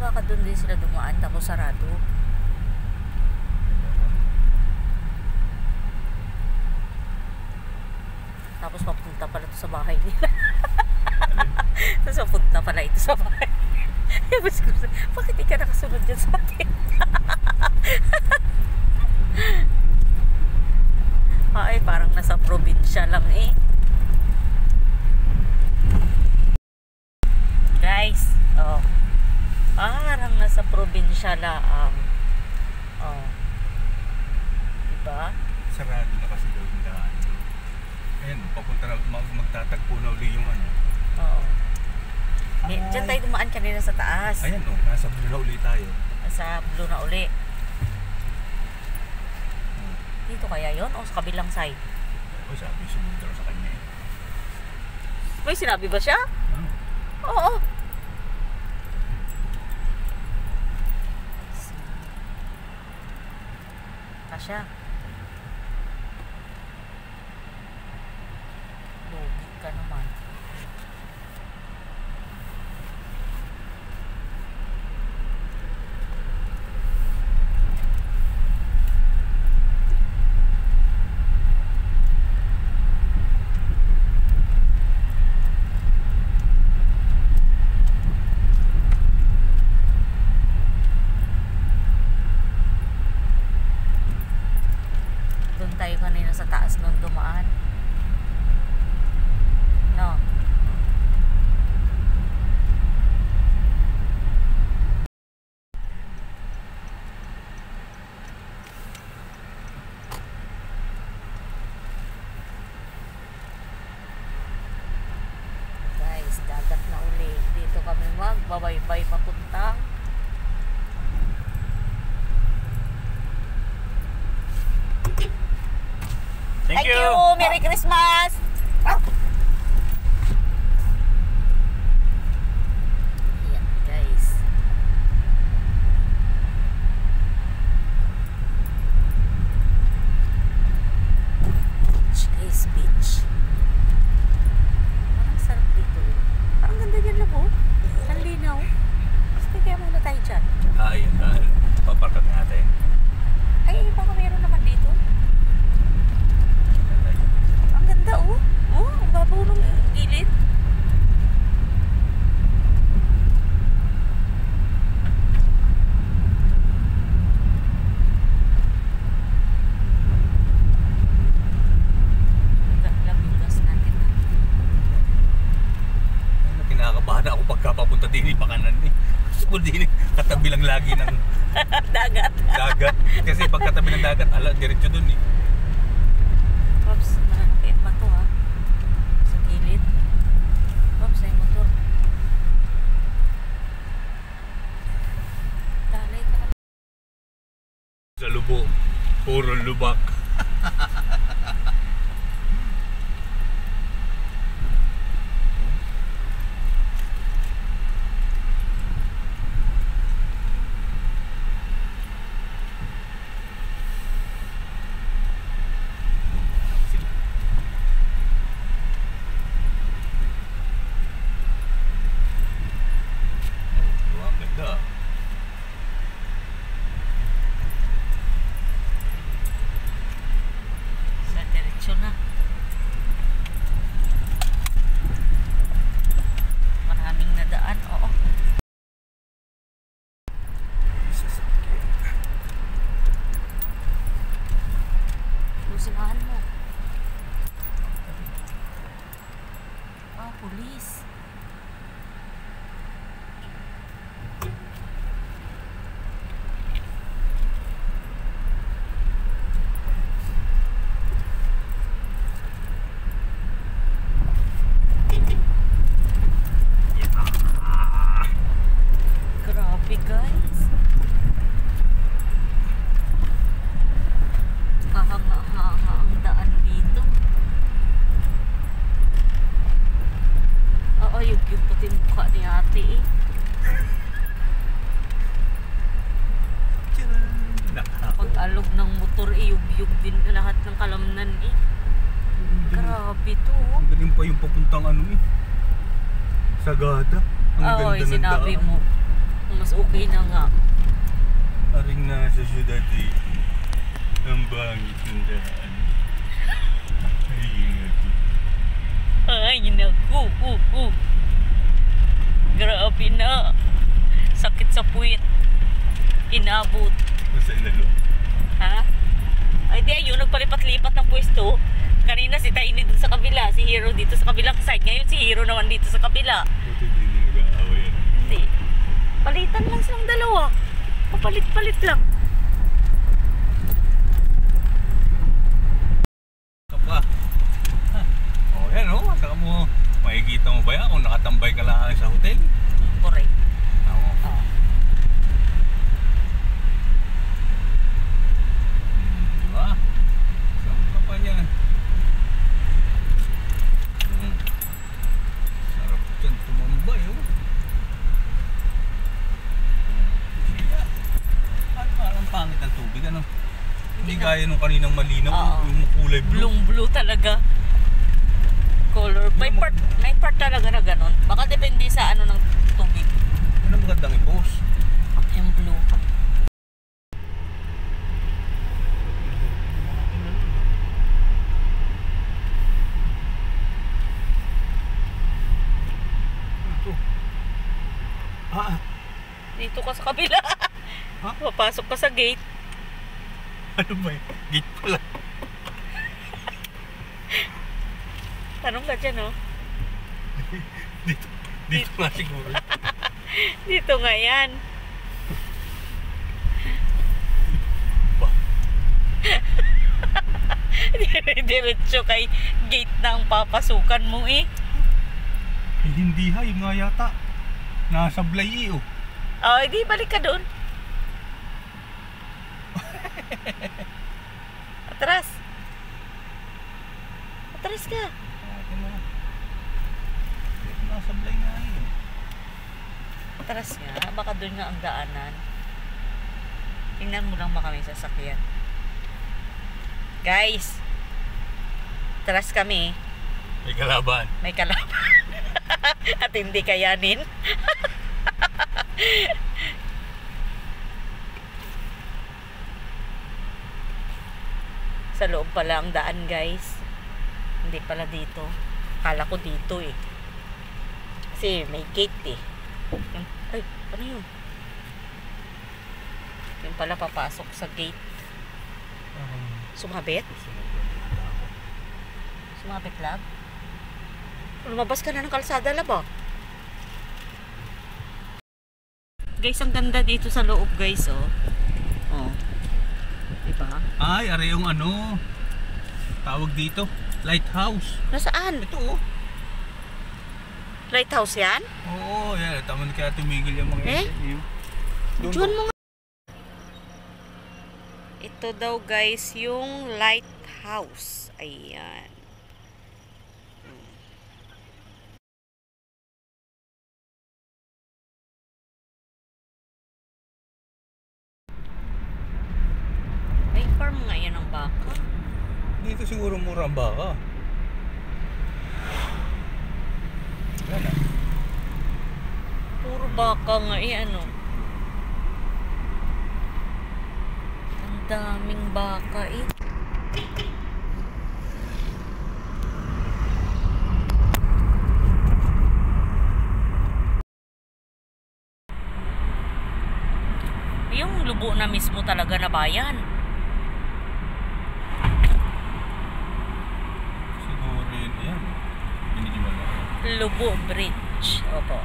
Baka doon din sila dumaan tapos sarado. Tapos papunta pala ito sa bahay nila. Tapos papunta pala ito sa bahay. Bakit di ka nakasunod dyan sa atin? Ay, parang nasa probinsya lang eh. Guys, oh. Parang nasa probinsya lang. Oh. Diba? Sarado na kasi daw yung daan. Ayan, papunta na, magtatagpo na uli yung ano. Oo. Diyan tayo dumaan kanina sa taas. Ayan o, nasa dulo na uli tayo. sa blue na uli. Dito kaya yon o sa kabilang side? O sabi sumundro sa kanya eh. May sinabi ba siya? Ano? Oo. Kasya. Logi ka naman. Doon tayo kanina sa taas nung dumaan. No. Guys, dagat na uli. Dito kami magbabaybay papuntang Thank you! Merry Christmas! Ayan, guys. Beach, guys, beach. Parang sarap dito. Parang ganda dyan lang, oh. Ang linaw. Sige, kaya muna tayo dyan. Ayan, paparkag natin. Ay, baka meron naman dito. Ang ganda, oh. Oh, ang babaw ng gilid. Lamig gas natin na. Kinakabahan ako pagkapapunta din pa kanan eh. Gusto ko din katabi lang lagi ng Dagat. dagat. Kasi pagkatabi ng dagat, diretso dun eh. Pops, nananakit ba to ha? Sa gilid. Pops, ay motor. Dalay ka na. Sa lubo, puro lubak. Ganda. Sa diretsyo na. Maraming nadaan, oo. Lusimahan mo. Ah, pulis. Grabe, guys. Hahanga-hanga ang daan dito. Oo, yung pati mukha ni ate eh. Pag-alog ng motor eh, yug-yug din lahat ng kalamnan eh. Grabe to. Ang galing pa yung papuntang ano eh. Sagada. Ang Oo, ganda ng sinabi daan. mo. Mas okay na nga. Aring nasa syudad eh. Ang bangit ng daan. Ay, Ay, naku. Grabe na. Sakit sa puwit. Inabot. nasa inalo. Ha? Ay, di ayun. Nagpalipat-lipat ng pwesto. Kanina si Tiny dun sa kabila. Si Hero dito sa kabilang side. Ngayon si Hero naman dito sa kabila. Buti din yung nag-aaway yan. Hindi. Palitan lang silang dalawa. Papalit-palit lang. Kapa. Oh, yan oh. Saka mo, makikita mo ba yan kung nakatambay ka lang sa hotel? Correct. Oo. Oh. ano. Hindi gaya nung kaninang malinaw, Oo. yung kulay blue. Blue talaga. Color. May part talaga na ganun. Baka depende sa ano ng tubig. Yun ang magandang i-post. Yung blue. Ito. Dito ka sa kabila. Ha? Papasok ka sa gate. Ano ba yun? Gate pala. Tanong ka dyan, oh. Dito nga siguro. Dito nga yan. Ba? Diretso kay gate na ang papasukan mo eh. Eh, hindi ha, yung nga yata. Nasa Blay oh. Oh, hindi, balik ka doon. Atras. Atras ka. Nasa Blay nga yun. Atras nga. Baka doon nga ang daanan. Tingnan mo lang baka may sasakyan. Guys. Atras kami. May kalaban. May kalaban. At hindi kayanin. Sa loob pala ang daan, guys. Hindi pala dito. Akala ko dito eh. Kasi may gate eh. Ay, ano yun? Yung pala papasok sa gate. Sumabit? Sumabit lang? Lumabas ka na ng kalsada, labo. Guys, ang ganda dito sa loob, guys, oh. Oh. Diba? Ay, are yung ano, tawag dito, lighthouse. Nasaan? Ito oh. Lighthouse yan? Oo, yan. Tama na kaya tumigil yung mga Eh? yun. Doon Diyan po. mo nga. Ito daw, guys, yung lighthouse. Ayan. May farm nga yan ng baka. Dito siguro mura ang baka. Yan ah. Puro baka nga eh, ano. Ang daming baka eh. Yung lubo na mismo talaga na bayan. Siguro yun. Yan. Binigyan mo. Lubo Bridge. Opo.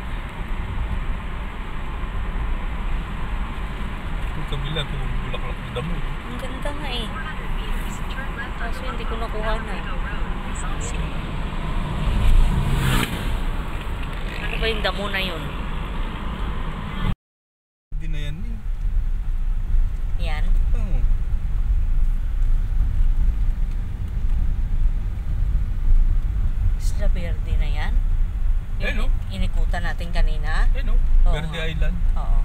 Yung kabila, kung bulaklak na damo. Ang ganda nga eh. Kaso hindi ko nakuha na. Ano ba yung damo na yun? Hindi na yan eh. Yan. Oo. Isla Verde na yan. Eh, no? Inikutan natin kanina. Eh no, Oo Verde nga. Island. Oo.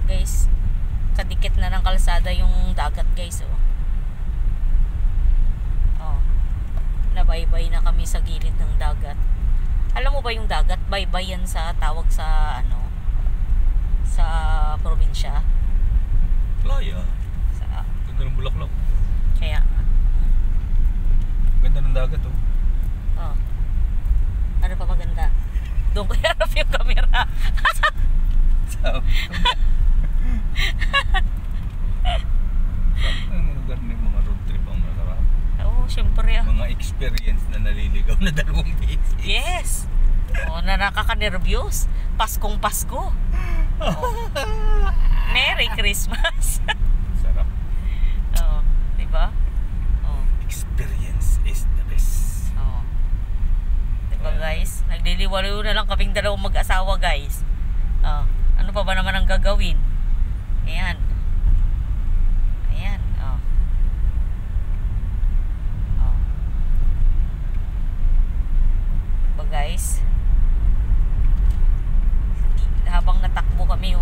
Guys, kadikit na ng kalsada yung dagat, guys, oh. Oh. Nabaybay na kami sa gilid ng dagat. Alam mo ba yung dagat, baybay yan sa tawag sa ano, sa probinsya. Playa. Sa, Ganda ng bulaklak. kaya nga. Ganda ng dagat oh. Oh. Ano pa maganda? Doon ko harap yung camera. Sarap. Ang lugar ng mga road trip ang masarap. Oo, syempre. Mga experience na naliligaw na 2 beses. Yes. Oh, na nakaka-nervyos. Paskong Pasko. Oh. Merry Christmas. Sarap. Oh, 'di ba? Oh, Experience is the best. oh. 'Di ba, guys? Nagliliwaliw na lang kaming dalawang mag-asawa, guys. Oh, ano pa ba naman ang gagawin? Ayan. Ayan, oh. Oh. Diba, guys? Habang natakbo kami,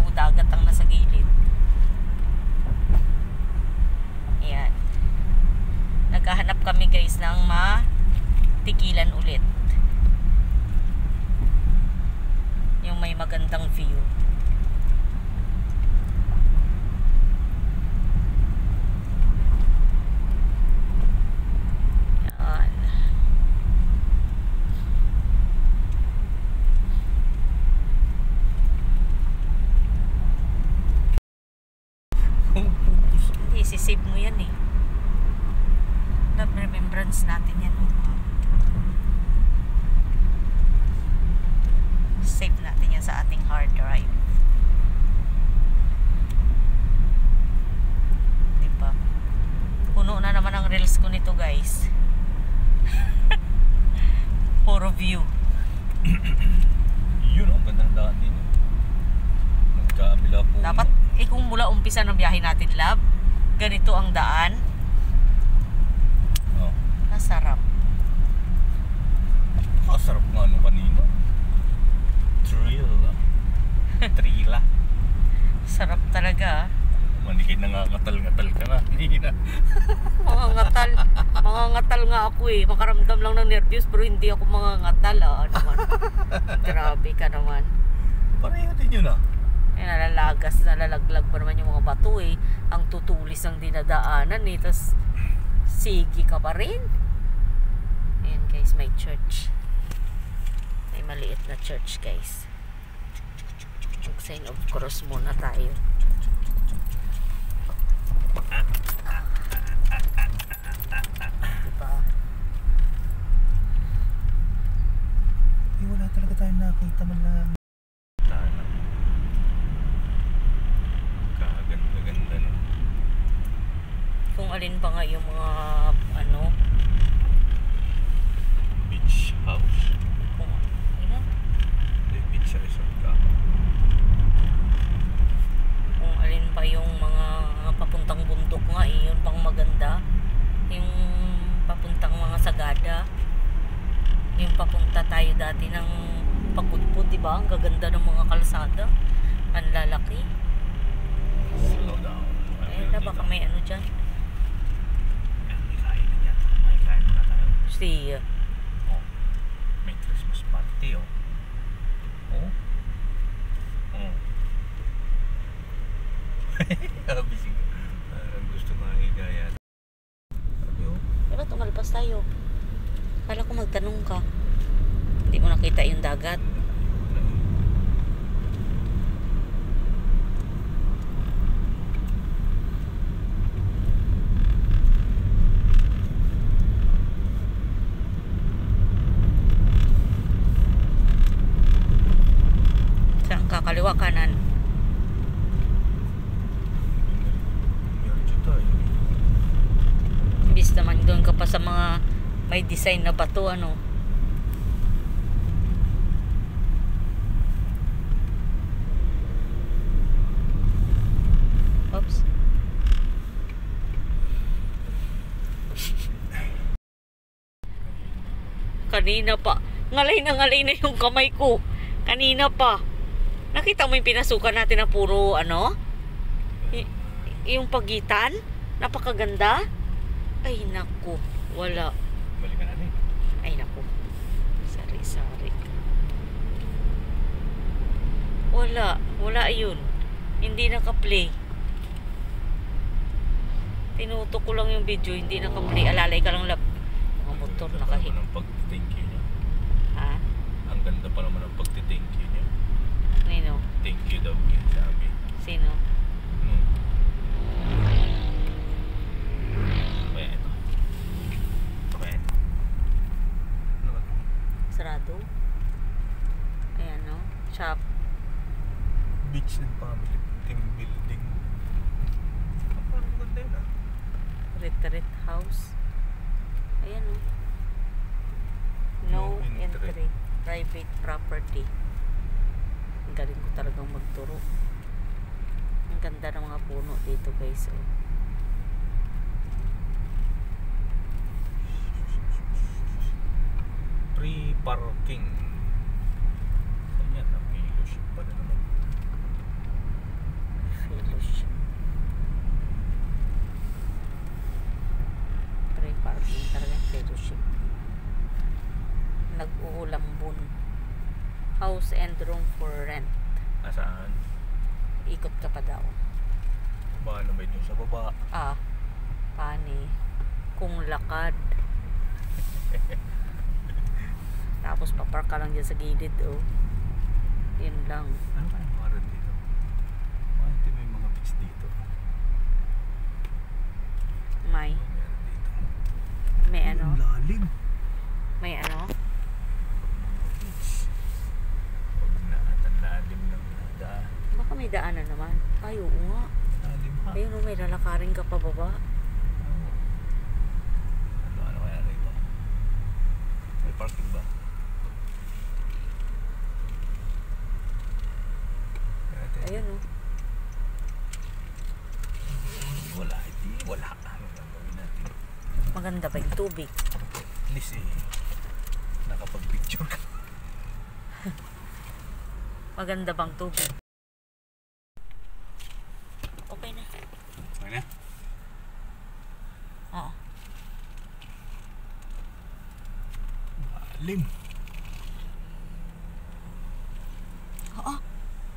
magandang view. Yan. Hindi, sisave mo yan eh. Love remembrance natin yan. Save natin yan sa ating hard drive. Diba? Puno na naman ang reels ko nito, guys. Puro view. Yun ang gandang daan din. Magkabila po. Dapat, kung mula umpisa ng biyahe natin, love, ganito ang daan. Oh. Masarap. Masarap nga nung kanina. Trila. Sarap talaga. Manikid na nga ngatal-ngatal ka na. Hindi na. Mga ngatal nga ako eh. Makaramdam lang ng nervyos pero hindi ako mga ngatal. Naman. Grabe ka naman. Pareho din yun ah. Nalalaglag pa naman yung mga bato eh. Ang tutulis ng dinadaanan eh. Tapos sige ka pa rin. Ayan guys, may church. May maliit na church guys. Sign of cross muna tayo. Diba? Wala talaga tayong nakita man lang. Kaganda-ganda na. Kung alin pa nga yung mga Beach house. kung ano, Beach resort ka. kung alin pa yung mga papuntang bundok nga yun pang maganda. Yung papuntang mga Sagada, yung papunta tayo dati ng Pagudpud, diba? Ang gaganda ng mga kalsada, ang lalaki. Slow down. Na baka may ano dyan. May kain na yan. May kain na tayo. Siya. Oh. May Christmas party oh. Oh. Oh. Bisig. Gusto ko higaya. Sabi oh. Diba tumalpas tayo? Kala ko magtanong ka. Hindi mo nakita yung dagat. Saan ka? Kaliwa, kanan? Imbis naman doon ka pa sa mga may design na bato, ano? Oops. Kanina pa. Ngalay na yung kamay ko. Kanina pa. Nakita mo yung pinasukan natin na puro, ano? Yung pagitan? Napakaganda. Ay, naku. Wala. Balikan natin. Ay, naku. Sari-sari. Wala yun. Hindi naka-play. Tinutok ko lang yung video, hindi naka-play. Alalay ka lang lab. Mga motor nakahit. Ang pag-thank you niya. Ha? Ang ganda pa naman ang pag-thank you niya. Nino? Thank you daw yan sabi. Sino? Kaya ito. Kaya ito. Ano ba? Sarado? Ayan, no? Shop. Beach and family team building. Parang maganda yun ah. Retreat house. Ayan, no? No No entry. entry. Private property. Ang galing ko talagang magturo. Ang ganda ng mga puno dito, guys. Oh. Free parking. Ayan, ang fellowship pa na naman. Fellowship. Free parking talaga yung fellowship. Nag-uulambon. House and room for rent. Ikot ka pa daw. Paano ba ito sa baba? Pani. Kung lakad. Tapos papark ka lang dyan sa gilid, oh. Yun lang. Ano kaya meron dito? Bakit may mga beach dito? May. Meron dito. May ano? Ang lalim. May ano? Beach. Huwag na at ang lalim ng daan. Baka may daanan naman. Ay, oo nga. Lalim ha? Ayun, oh, may lalakarin ka pa baba. Oo. Ano kaya rito? May parking ba? Ayun, oh. Wala. Hindi. Wala. Ano gagawin natin? Maganda ba yung tubig? At least nakapag-picture ka. Maganda bang tubig? Okay na. Okay na? Oo. Lalim. Oo.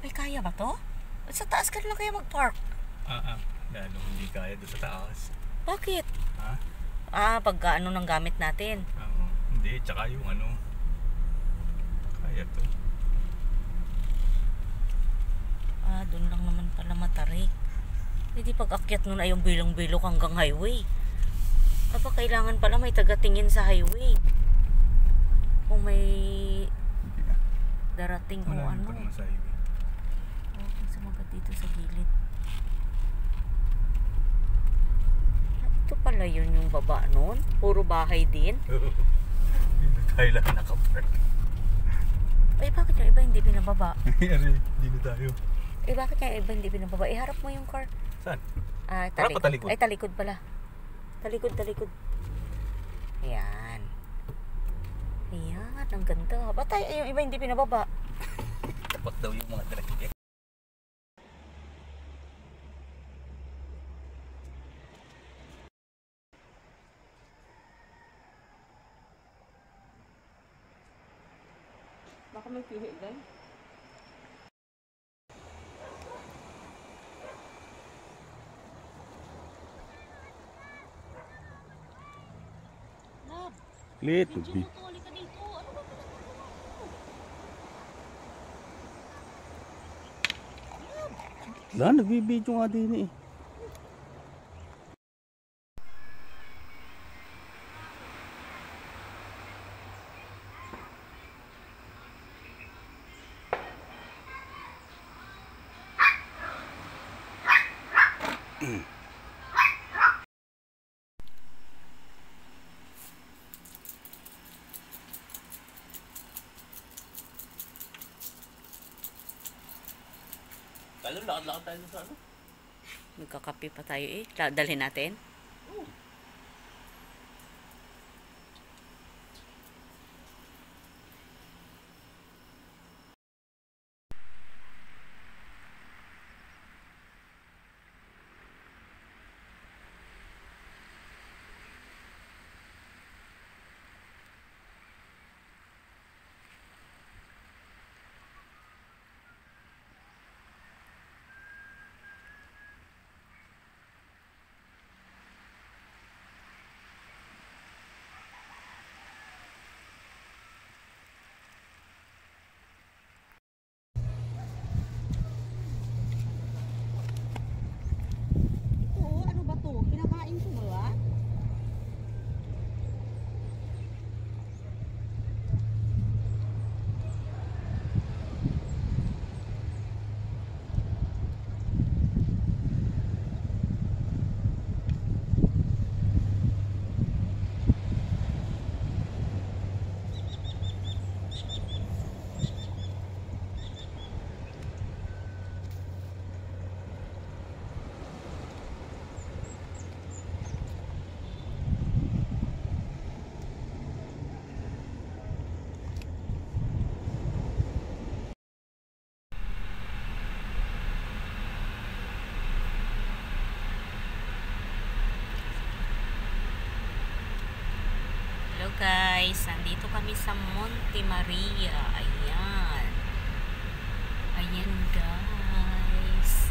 Ay, kaya ba to? Sa taas ka lang kaya mag-park. Lalo hindi kaya doon sa taas. Bakit? Ha? Pagka ano ng gamit natin. Oo. Hindi, tsaka yung ano. Kaya to. Doon lang naman pala matarik. Hindi pag-akyat nun ay yung bilong-bilok hanggang highway. Kailangan pala may tagatingin sa highway. Kung may darating o Malalim ano. pa naman sa highway. Okay, sumagat dito sa gilid. Ito pala yun yung baba nun. Puro bahay din. Hindi na tayo lang nakapark. Ay, bakit yung iba hindi pinababa? Hindi na tayo. Bakit yung iba hindi pinababa? Harap mo yung car. Saan? Talikod. talikod? Ay, talikod pala. Talikod. Ayan. Ayan, ang ganda. Ba't yung iba hindi pinababa? Tapat daw yung mga driver. Baka may pihi dyan. Lit. Wala, nagbibidyo nga din eh. Kalo, lakad-lakad tayo sa ano? Magkakape pa tayo eh. Dalhin natin. Hello guys, nandito kami sa Monte Maria. Ayan. Ayan guys.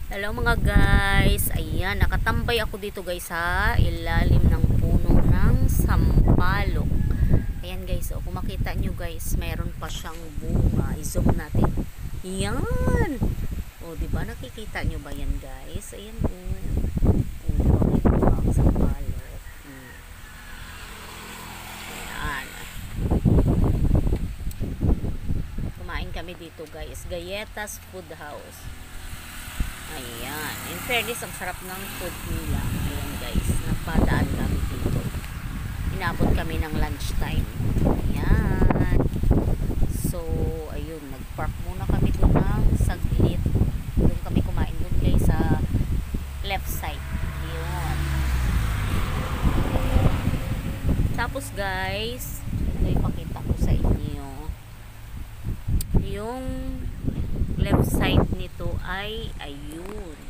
Hello mga guys, ayan, nakatambay ako dito guys sa ilalim ng puno ng sampalok. Ayan guys, kung makita nyo guys, meron pa siyang bunga. I-zoom natin. Yan! O, diba nakikita nyo ba yan guys? Ayan o. O, diba may bunga ang sampalok. Ayan. Kumain kami dito guys. Galletas Food House. Ayan. In fairness, ang sarap ng food nila. Ayan guys. Napadaan kami dito. Inabot kami ng lunchtime. Ayan. So, ayun. Nag-park muna kami doon ng saglit. Doon kami kumain doon guys sa left side. Ayan. Tapos guys, ito ipakita ko sa inyo. Yung left side nito ay ayun.